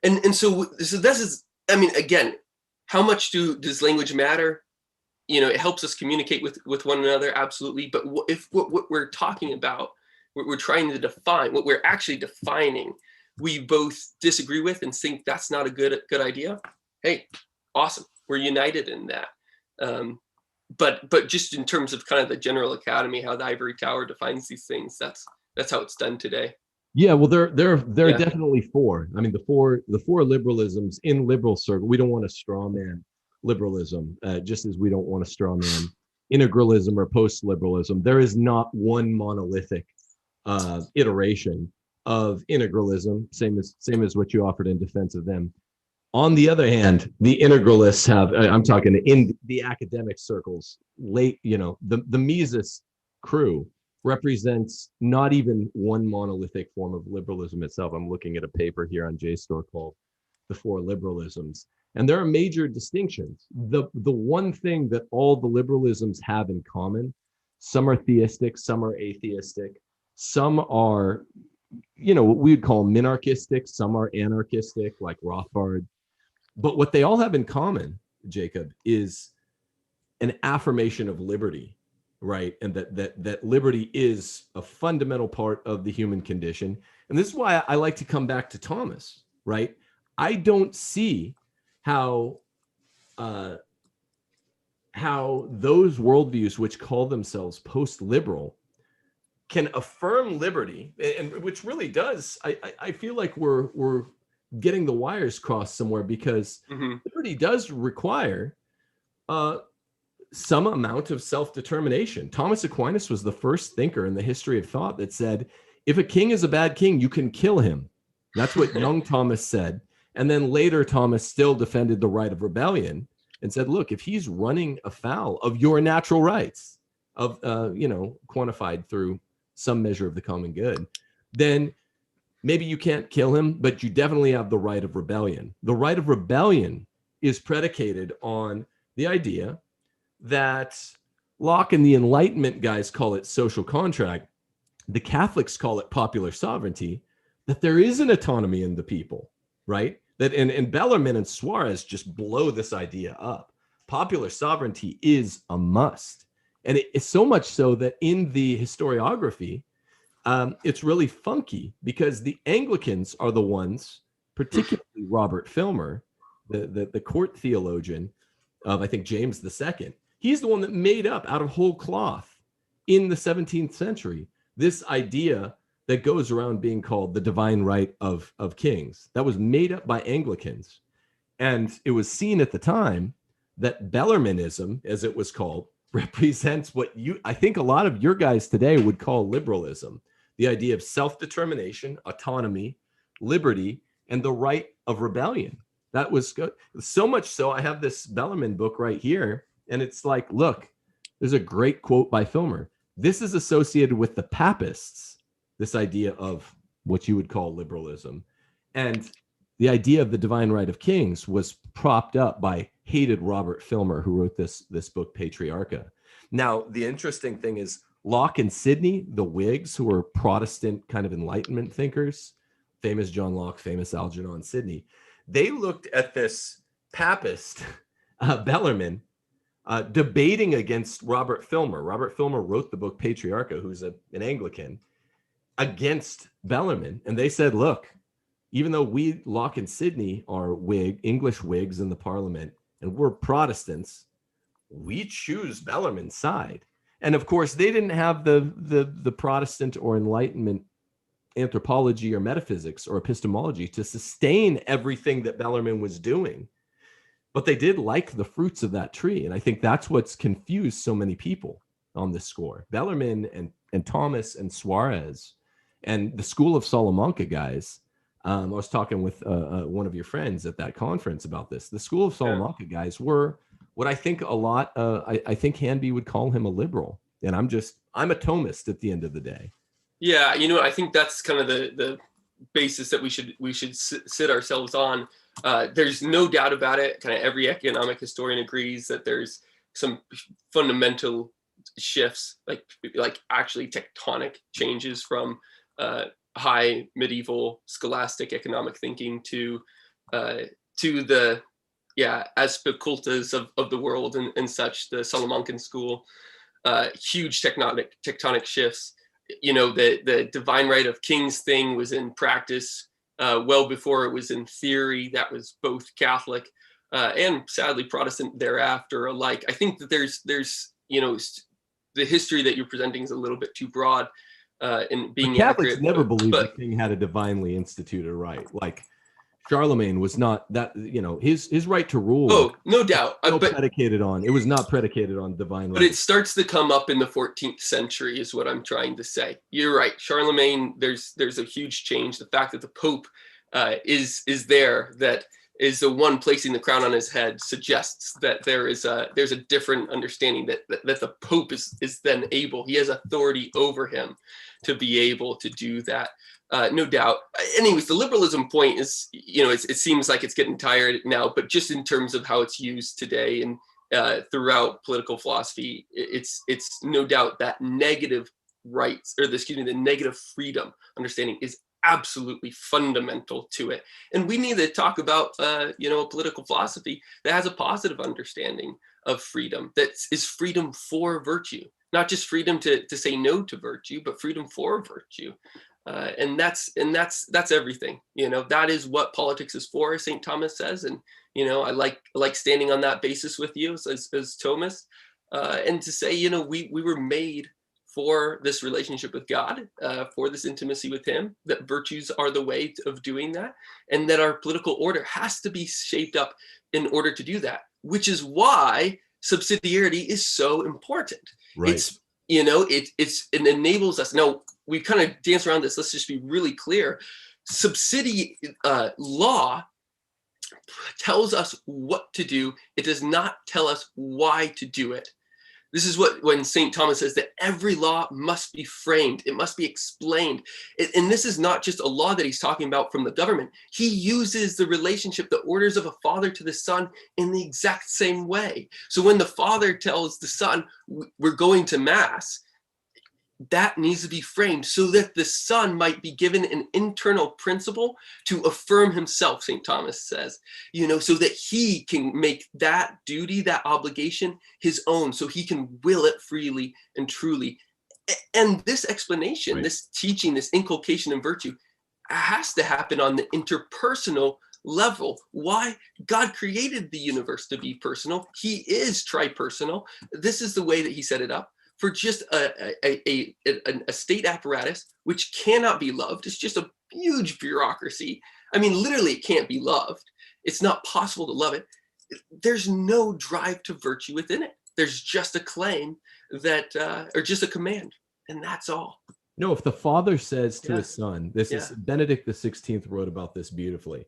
And so this is, again, how much does language matter? It helps us communicate with one another, absolutely. But if what we're talking about, what we're trying to define, what we're actually defining, we both disagree with and think that's not a good idea, hey, awesome, we're united in that. But just in terms of kind of the general academy, how the ivory tower defines these things, that's how it's done today. Yeah, well, there are definitely four. The four liberalisms in liberal circle. We don't want to straw man liberalism, just as we don't want to straw man integralism or post-liberalism. There is not one monolithic iteration of integralism, same as what you offered in defense of them. On the other hand, the integralists have, I'm talking in the academic circles, the Mises crew represents not even one monolithic form of liberalism itself. I'm looking at a paper here on JSTOR called The Four Liberalisms. And there are major distinctions. The one thing that all the liberalisms have in common, some are theistic, some are atheistic, some are, what we would call minarchistic, some are anarchistic, like Rothbard. But what they all have in common, Jacob, is an affirmation of liberty, right? And that liberty is a fundamental part of the human condition. And this is why I like to come back to Thomas, right? I don't see how those worldviews which call themselves post-liberal can affirm liberty, and which really does. I feel like we're getting the wires crossed somewhere, because liberty does require some amount of self-determination. Thomas Aquinas was the first thinker in the history of thought that said, if a king is a bad king, you can kill him. That's what young Thomas said. And then later, Thomas still defended the right of rebellion and said, look, if he's running afoul of your natural rights, of quantified through some measure of the common good, then maybe you can't kill him, but you definitely have the right of rebellion. The right of rebellion is predicated on the idea that Locke and the Enlightenment guys call it social contract. The Catholics call it popular sovereignty, that there is an autonomy in the people, right? That and Bellarmine and Suarez just blow this idea up. Popular sovereignty is a must. And it's so much so that in the historiography, it's really funky, because the Anglicans are the ones, particularly Robert Filmer, the court theologian of, I think, James II. He's the one that made up out of whole cloth in the 17th century this idea that goes around being called the divine right of kings. That was made up by Anglicans. And it was seen at the time that Bellarminism, as it was called, represents what I think a lot of your guys today would call liberalism. The idea of self-determination, autonomy, liberty, and the right of rebellion. That was good. So much so, I have this Bellarmine book right here, and it's like, look, there's a great quote by Filmer. This is associated with the Papists, this idea of what you would call liberalism. And the idea of the divine right of kings was propped up by hated Robert Filmer, who wrote this book, Patriarcha. Now, the interesting thing is, Locke and Sidney, the Whigs, who were Protestant kind of Enlightenment thinkers, famous John Locke, famous Algernon Sidney, they looked at this Papist, Bellarmine, debating against Robert Filmer. Robert Filmer wrote the book Patriarcha, who's an Anglican, against Bellarmine. And they said, look, even though we, Locke and Sidney, are English Whigs in the Parliament, and we're Protestants, we choose Bellarmine's side. And of course, they didn't have the Protestant or Enlightenment anthropology or metaphysics or epistemology to sustain everything that Bellarmine was doing. But they did like the fruits of that tree. And I think that's what's confused so many people on this score. Bellarmine and Thomas and Suarez and the School of Salamanca guys. I was talking with one of your friends at that conference about this. The School of Salamanca guys were what I think a lot, I think Hanby would call him a liberal. And I'm a Thomist at the end of the day. Yeah, I think that's kind of the basis that we should sit ourselves on. There's no doubt about it. Kind of every economic historian agrees that there's some fundamental shifts, like actually tectonic changes from high medieval scholastic economic thinking to the aspicultas of the world and such, the Salamancan school. Huge tectonic shifts. The divine right of kings thing was in practice well before it was in theory. That was both Catholic and sadly Protestant thereafter alike. I think that there's the history that you're presenting is a little bit too broad in being Catholics accurate. never believed the king had a divinely instituted right. Like Charlemagne was not that, you know, his right to rule. Oh, no doubt. It was not predicated on divine right. But it starts to come up in the 14th century is what I'm trying to say. You're right. Charlemagne, there's a huge change. The fact that the Pope is there, that is the one placing the crown on his head, suggests that there's a different understanding that the Pope is then able, he has authority over him to be able to do that. No doubt. Anyways, the liberalism point is, you know, it seems like it's getting tired now, but just in terms of how it's used today and throughout political philosophy, it's no doubt that negative rights, or the negative freedom understanding is absolutely fundamental to it. And we need to talk about, you know, a political philosophy that has a positive understanding of freedom, that is freedom for virtue, not just freedom to say no to virtue, but freedom for virtue. And that's everything. You know, that is what politics is for, as St. Thomas says. And, you know, I like standing on that basis with you as Thomas, and to say, you know, we were made for this relationship with God, for this intimacy with him, that virtues are the way of doing that, and that our political order has to be shaped up in order to do that, which is why subsidiarity is so important. Right. It's, you know, it enables us. Now, we kind of dance around this. Let's just be really clear. Law tells us what to do. It does not tell us why to do it. This is when St. Thomas says that every law must be framed. It must be explained. And this is not just a law that he's talking about from the government. He uses the relationship, the orders of a father to the son in the exact same way. So when the father tells the son, we're going to mass, that needs to be framed so that the son might be given an internal principle to affirm himself, St. Thomas says, you know, so that he can make that duty, that obligation his own, so he can will it freely and truly. And this explanation, right, this teaching, this inculcation in virtue has to happen on the interpersonal level. Why? God created the universe to be personal. He is tripersonal. This is the way that he set it up. For just a state apparatus which cannot be loved. It's just a huge bureaucracy. I mean, literally, it can't be loved. It's not possible to love it. There's no drive to virtue within it. There's just a claim that, or just a command, and that's all. No, if the father says to his son, this is Benedict XVI wrote about this beautifully.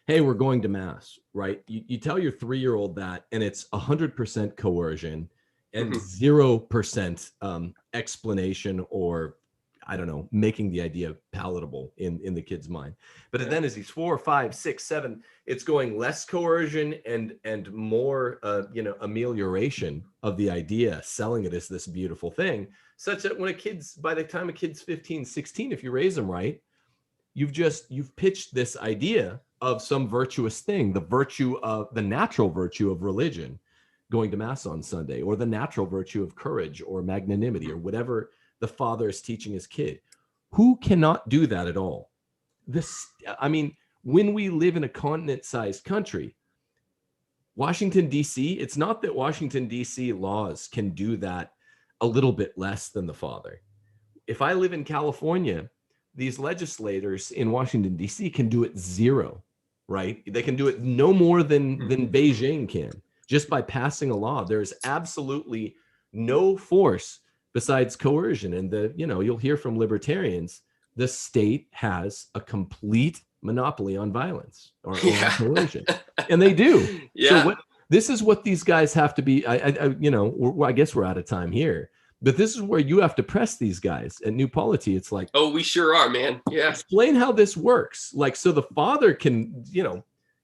Hey, we're going to mass, right? You tell your 3-year-old that, and it's 100% coercion. And 0% explanation, or I don't know, making the idea palatable in the kid's mind. But then as he's 4, 5, 6, 7, it's going less coercion and more, you know, amelioration of the idea, selling it as this beautiful thing, such that when by the time a kid's 15, 16, if you raise them right, you've pitched this idea of some virtuous thing, the natural virtue of religion, going to mass on Sunday, or the natural virtue of courage or magnanimity, or whatever the father is teaching his kid. Who cannot do that at all? I mean, when we live in a continent-sized country, Washington, D.C., it's not that Washington, D.C. laws can do that a little bit less than the father. If I live in California, these legislators in Washington, D.C. can do it 0, right? They can do it no more than Beijing can. Just by passing a law, there's absolutely no force besides coercion. And you'll hear from libertarians, the state has a complete monopoly on violence or on coercion, and they do. Yeah. So this is what these guys have to be. I guess we're out of time here, but this is where you have to press these guys at New Polity. It's like, oh, we sure are, man. Yeah. Explain how this works. Like, so the father can,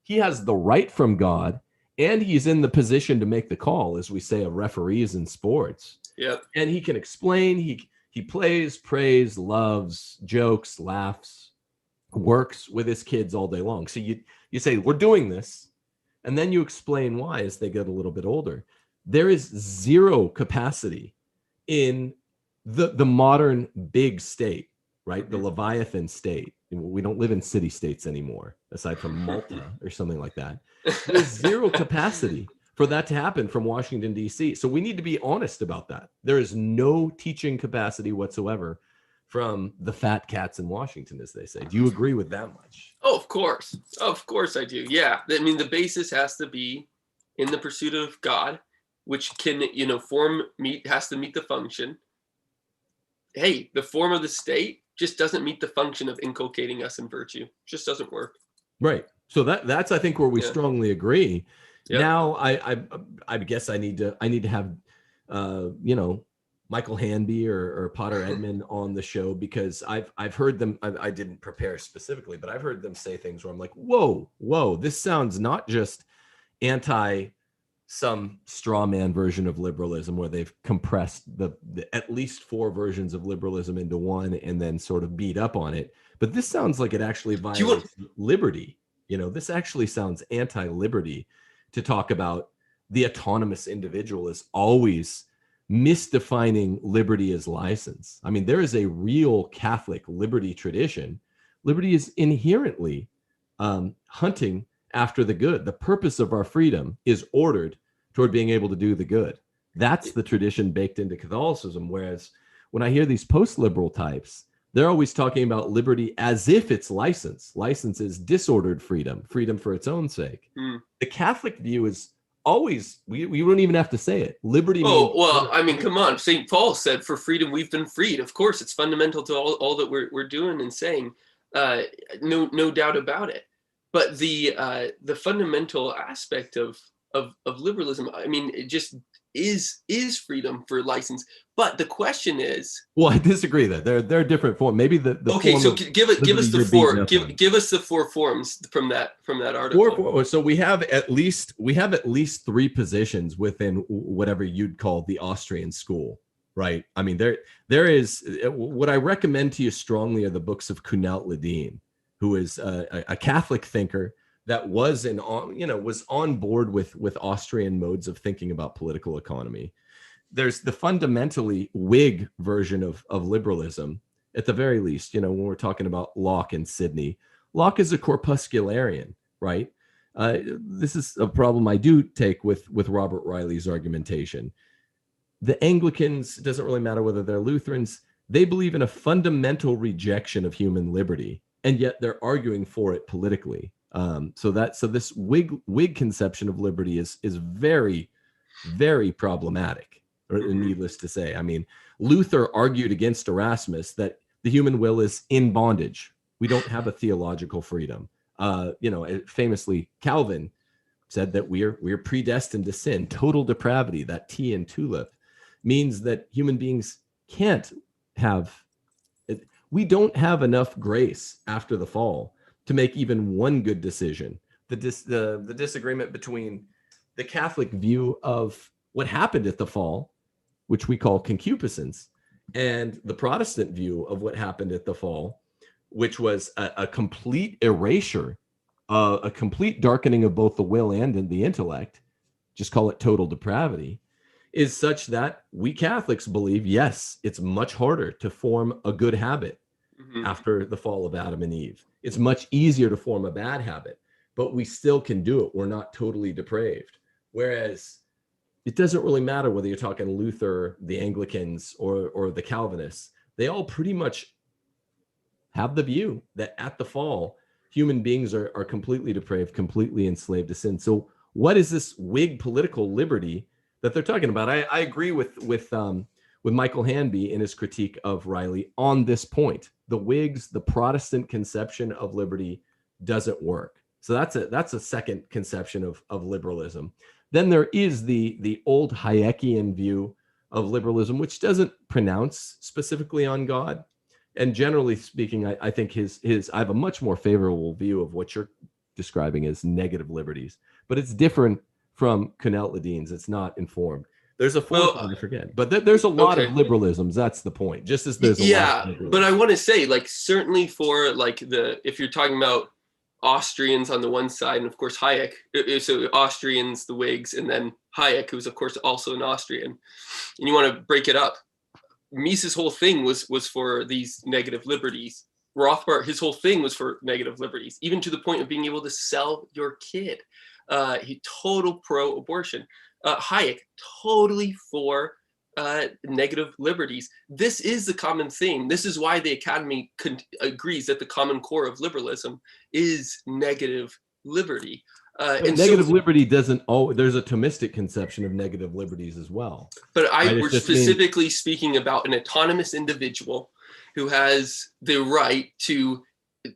he has the right from God. And he's in the position to make the call, as we say, of referees in sports. Yep. And he can explain, he plays, prays, loves, jokes, laughs, works with his kids all day long. So you say, we're doing this, and then you explain why as they get a little bit older. There is 0 capacity in the modern big state, right? The Leviathan state. We don't live in city states anymore, aside from Malta or something like that. There's 0 capacity for that to happen from Washington, D.C. So we need to be honest about that. There is no teaching capacity whatsoever from the fat cats in Washington, as they say. Do you agree with that much? Oh, of course I do. Yeah, I mean, the basis has to be in the pursuit of God, which can, has to meet the function. Hey, the form of the state just doesn't meet the function of inculcating us in virtue. It just doesn't work. Right. So that's I think where we strongly agree. Yep. Now I guess I need to have Michael Hanby or Potter Edmond on the show, because I've heard them. I didn't prepare specifically, but I've heard them say things where I'm like, whoa, this sounds not just anti some straw man version of liberalism where they've compressed the at least 4 versions of liberalism into one and then sort of beat up on it. But this sounds like it actually violates liberty. This actually sounds anti-liberty to talk about the autonomous individual as always misdefining liberty as license. I mean, there is a real Catholic liberty tradition. Liberty is inherently hunting after the good. The purpose of our freedom is ordered toward being able to do the good. That's the tradition baked into Catholicism. Whereas when I hear these post-liberal types, they're always talking about liberty as if it's license. License is disordered freedom for its own sake. The Catholic view is always, we wouldn't even have to say it. Liberty. Oh, well, I mean, come on. St. Paul said, for freedom, we've been freed. Of course, it's fundamental to all that we're doing and saying. No doubt about it. But the fundamental aspect of liberalism, I mean, it just is freedom for license. But the question is, well, I disagree that they're different forms. Maybe the okay. Form So give us the 4. Give us the 4 forms from that article. So we have at least 3 positions within whatever you'd call the Austrian school, right? I mean, there is what I recommend to you strongly are the books of Kunaut Ledeen, who is a Catholic thinker that was on board with Austrian modes of thinking about political economy. There's the fundamentally Whig version of liberalism, at the very least. When we're talking about Locke and Sidney, Locke is a corpuscularian, right? This is a problem I do take with Robert Riley's argumentation. The Anglicans, it doesn't really matter whether they're Lutherans, they believe in a fundamental rejection of human liberty, and yet they're arguing for it politically. So this Whig conception of liberty is very, very problematic, or needless to say. I mean, Luther argued against Erasmus that the human will is in bondage. We don't have a theological freedom. Famously, Calvin said that we're predestined to sin. Total depravity, that T in tulip, means that human beings we don't have enough grace after the fall to make even one good decision. The disagreement between the Catholic view of what happened at the fall, which we call concupiscence, and the Protestant view of what happened at the fall, which was a complete erasure, a complete darkening of both the will and the intellect, just call it total depravity, is such that we Catholics believe, yes, it's much harder to form a good habit after the fall of Adam and Eve. It's much easier to form a bad habit, but we still can do it. We're not totally depraved. Whereas it doesn't really matter whether you're talking Luther, the Anglicans, or the Calvinists. They all pretty much have the view that at the fall, human beings are completely depraved, completely enslaved to sin. So what is this Whig political liberty that they're talking about? I agree with Michael Hanby in his critique of Riley on this point. The Whigs, the Protestant conception of liberty doesn't work. So that's a second conception of liberalism. Then there is the old Hayekian view of liberalism, which doesn't pronounce specifically on God. And generally speaking, I think I have a much more favorable view of what you're describing as negative liberties, but it's different from Kunaut Ledeen's. It's not informed. There's a fourth one I forget, but there's a lot of liberalisms. That's the point. Just as there's a lot of liberalisms. But I want to say, like, certainly for if you're talking about Austrians on the one side, and of course Hayek, so Austrians, the Whigs, and then Hayek, who's of course also an Austrian, and you want to break it up. Mises' whole thing was for these negative liberties. Rothbard, his whole thing was for negative liberties, even to the point of being able to sell your kid. He total pro-abortion. Hayek, totally for negative liberties. This is the common theme. This is why the Academy agrees that the common core of liberalism is negative liberty. And negative liberty doesn't always, there's a Thomistic conception of negative liberties as well. But we're specifically speaking about an autonomous individual who has the right to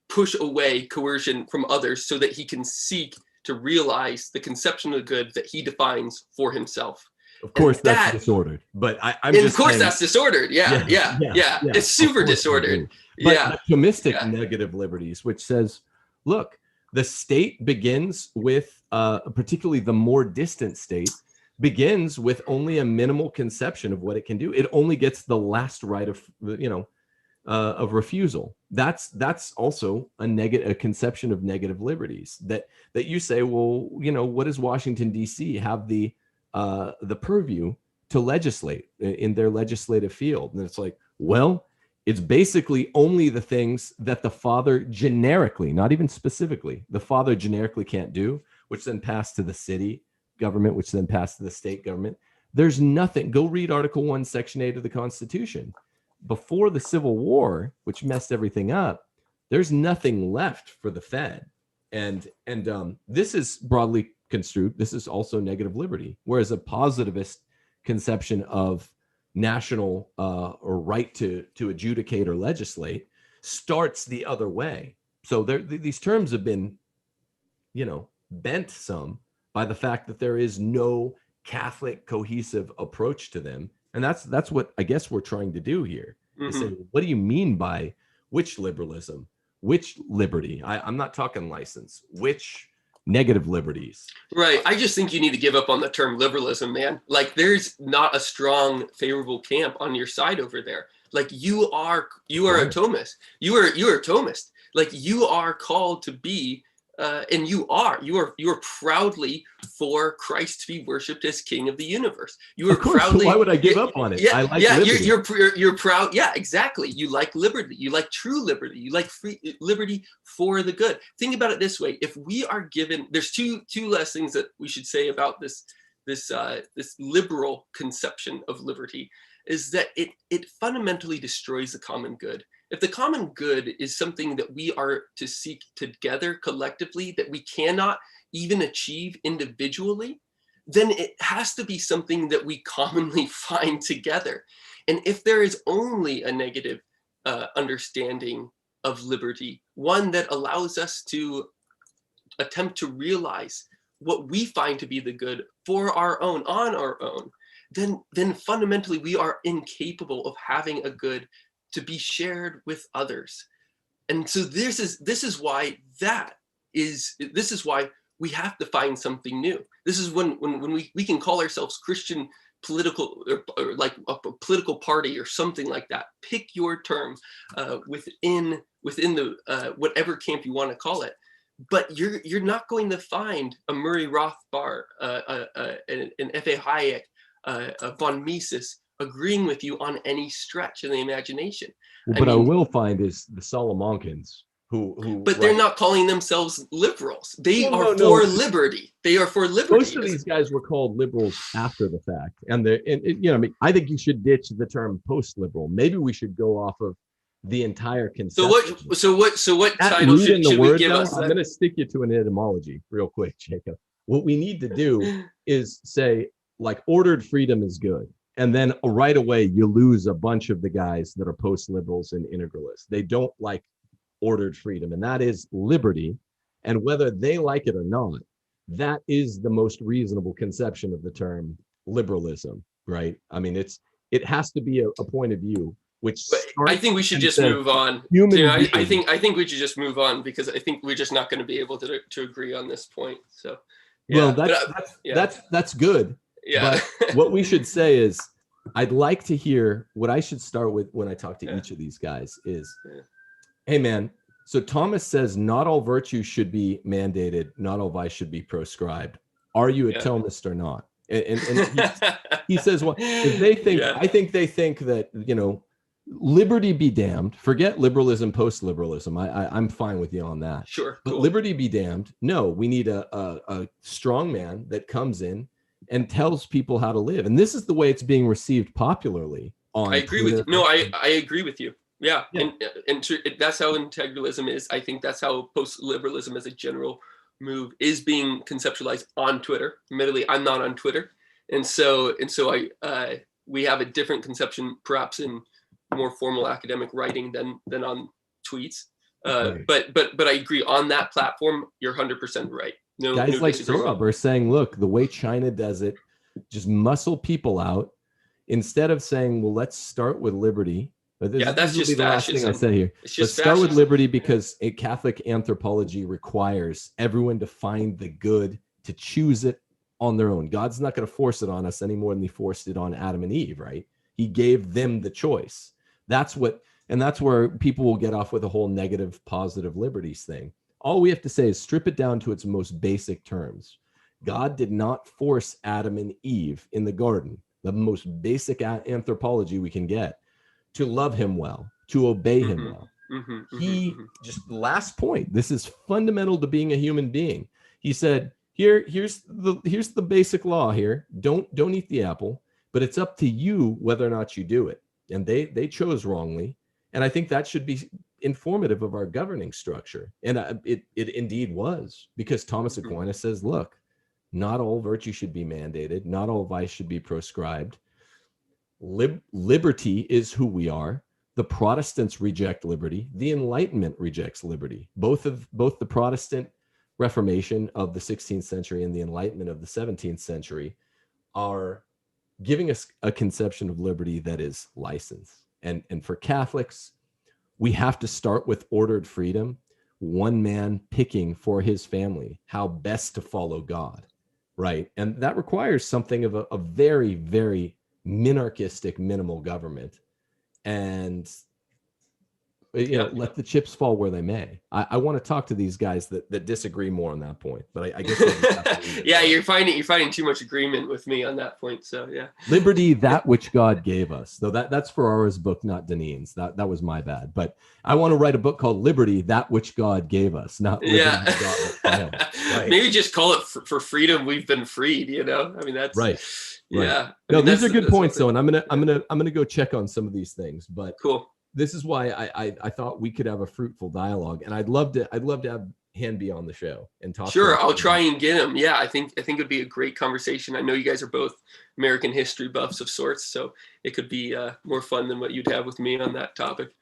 push away coercion from others so that he can seek to realize the conception of the good that he defines for himself. Of course, that's disordered, but I'm just saying, that's disordered. Yeah. It's super disordered. But the Thomistic negative liberties, which says, look, the state begins with, particularly the more distant state, begins with only a minimal conception of what it can do. It only gets the last right of refusal. That's also a conception of negative liberties that you say, well, what does Washington D.C. have the purview to legislate in their legislative field? And it's like, well, it's basically only the things that the father generically, not even specifically, the father generically can't do, which then pass to the city government, which then pass to the state government. There's nothing. Go read Article 1, Section 8 of the Constitution. Before the Civil War, which messed everything up, there's nothing left for the Fed. And this is broadly construed. This is also negative liberty, whereas a positivist conception of national or right to adjudicate or legislate starts the other way. So these terms have been, bent some by the fact that there is no Catholic cohesive approach to them. And that's what I guess we're trying to do here. Mm-hmm. Is say, what do you mean by which liberalism, which liberty? I'm not talking license, which negative liberties. Right. I just think you need to give up on the term liberalism, man. Like, there's not a strong favorable camp on your side over there. Like, you are a Thomist. You are a Thomist. Like, you are called to be and you are proudly for Christ to be worshipped as King of the universe. You are proudly. So why would I give up on it? Yeah, I like liberty. You're proud. Yeah, exactly. You like liberty. You like true liberty. You like free liberty for the good. Think about it this way: if we are given, there's two less things that we should say about this liberal conception of liberty, is that it fundamentally destroys the common good. If the common good is something that we are to seek together collectively, that we cannot even achieve individually, then it has to be something that we commonly find together. And if there is only a negative understanding of liberty, one that allows us to attempt to realize what we find to be the good for our own, on our own, then fundamentally we are incapable of having a good to be shared with others. And so this is why we have to find something new. This is when we can call ourselves Christian political or like a political party or something like that. Pick your term within the whatever camp you want to call it. But you're not going to find a Murray Rothbard, an F.A. Hayek, a von Mises agreeing with you on any stretch of the imagination. What I will find is the Salamancans who but they're not calling themselves liberals. They are for liberty. They are for liberty. Most of these guys were called liberals after the fact. I think you should ditch the term post-liberal. Maybe we should go off of the entire concept. So what title should we give us? I'm going to stick you to an etymology real quick, Jacob. What we need to do is say, like, ordered freedom is good. And then right away, you lose a bunch of the guys that are post-liberals and integralists. They don't like ordered freedom, and that is liberty. And whether they like it or not, that is the most reasonable conception of the term liberalism, right? I mean, it has to be a point of view, which I think we should just move on. I think we should just move on, because I think we're just not going to be able to agree on this point. So, yeah. Well, that's good. Yeah. But what we should say is, I'd like to hear what I should start with when I talk to each of these guys is, hey man, so Thomas says not all virtue should be mandated, not all vice should be proscribed. Are you a Thomist or not? And he says, well, if they think, I think they think that, liberty be damned. Forget liberalism, post-liberalism. I'm fine with you on that. Sure. But liberty be damned. No, we need a strong man that comes in and tells people how to live. And this is the way it's being received popularly on I agree Twitter. with you. No, I agree with you. Yeah. Yeah. And that's how integralism is. I think that's how post-liberalism as a general move is being conceptualized on Twitter. Admittedly, I'm not on Twitter. And so we have a different conception, perhaps in more formal academic writing than on tweets. Right. But I agree, on that platform, you're 100% right. No, guys no like disagreement. Sorab are saying, look, the way China does it, just muscle people out instead of saying, well, let's start with liberty. But That's just the last thing I fascism. say here. It's Let's just start with fascism. liberty because a Catholic anthropology requires everyone to find the good, to choose it on their own. God's not going to force it on us any more than he forced it on Adam and Eve, right? He gave them the choice. That's where people will get off with a whole negative, positive liberties thing. All we have to say is strip it down to its most basic terms. God did not force Adam and Eve in the garden, the most basic anthropology we can get, to love him well, to obey him well. Just last point, this is fundamental to being a human being. He said, here's the basic law here. Don't eat the apple, but it's up to you whether or not you do it. And they chose wrongly. And I think that should be informative of our governing structure. And it indeed was, because Thomas Aquinas says, look, not all virtue should be mandated. Not all vice should be proscribed. Liberty is who we are. The Protestants reject liberty. The Enlightenment rejects liberty. Both the Protestant Reformation of the 16th century and the Enlightenment of the 17th century are giving us a conception of liberty that is license. And for Catholics, we have to start with ordered freedom, one man picking for his family how best to follow God, right? And that requires something of a very, very minarchistic minimal government. And let the chips fall where they may. I want to talk to these guys that disagree more on that point, but I guess yeah, you're finding too much agreement with me on that point. So yeah, liberty, that which God gave us. Though that's Ferrara's book, not Deneen's. That was my bad. But I want to write a book called Liberty, That Which God Gave Us, not Liberty, God. Right. Maybe just call it for freedom. We've been freed. I mean, that's right. Yeah. No, these are good points though, and I'm gonna go check on some of these things. But cool. This is why I thought we could have a fruitful dialogue, and I'd love to have Hanby on the show and talk. Sure, I'll try and get him. Yeah, I think it'd be a great conversation. I know you guys are both American history buffs of sorts, so it could be more fun than what you'd have with me on that topic.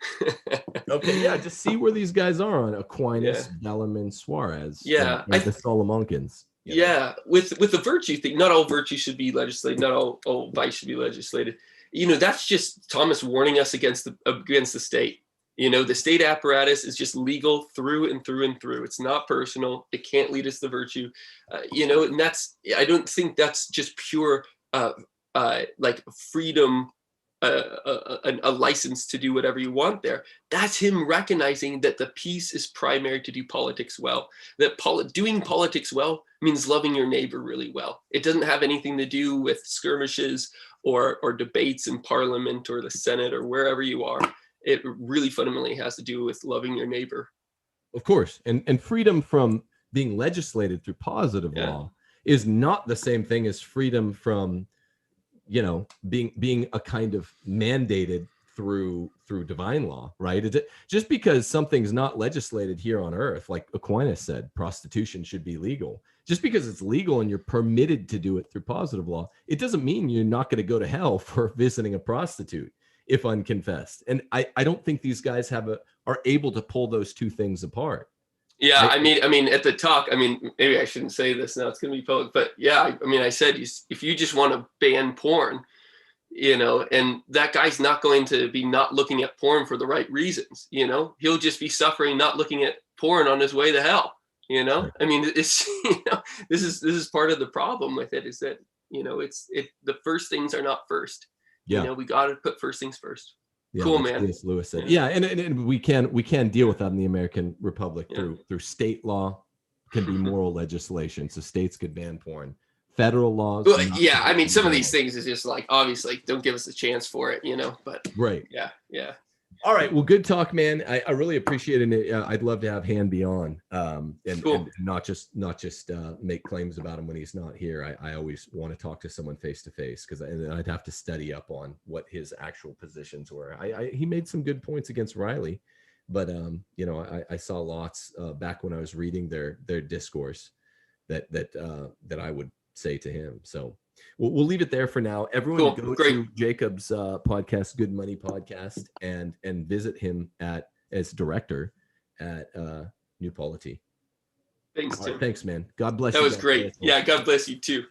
Okay, yeah, just see where these guys are on Aquinas, Bellarmine, Suarez, and the Solomonkins. Yeah, with the virtue thing, not all virtue should be legislated, not all vice should be legislated. That's just Thomas warning us against the state. The state apparatus is just legal through and through and through. It's not personal. It can't lead us to virtue. And I don't think that's just pure like freedom, a license to do whatever you want there. That's him recognizing that the peace is primary to do politics well. That doing politics well means loving your neighbor really well. It doesn't have anything to do with skirmishes or debates in Parliament or the Senate or wherever you are. It really fundamentally has to do with loving your neighbor. Of course. And freedom from being legislated through positive law is not the same thing as freedom from, being a kind of mandated through divine law, right? Just because something's not legislated here on earth, like Aquinas said, prostitution should be legal. Just because it's legal and you're permitted to do it through positive law, it doesn't mean you're not going to go to hell for visiting a prostitute if unconfessed. And I don't think these guys are able to pull those two things apart. Yeah, I mean, at the talk, maybe I shouldn't say this now, it's going to be public, but yeah, I said, if you just want to ban porn, and that guy's not going to be not looking at porn for the right reasons, he'll just be suffering, not looking at porn on his way to hell, it's, this is part of the problem with it, is that, the first things are not first. Yeah. We got to put first things first. Yeah, cool, man. Lewis said. Yeah, and we can deal with that in the American Republic through state law. Can be moral legislation, so states could ban porn. Federal laws. Well, some of these things is just like, obviously don't give us a chance for it, but right. Yeah. All right. Well, good talk, man. I really appreciate it. I'd love to have Han be on, and not just make claims about him when he's not here. I always want to talk to someone face to face, because I'd have to study up on what his actual positions were. He made some good points against Riley, but I saw lots back when I was reading their discourse that I would say to him. So we'll leave it there for now. Everyone go to Jacob's podcast, Good Money Podcast, and visit him as director at New Polity. Thanks, Tim. Thanks, man. God bless you. That was great. Yeah, God bless you too.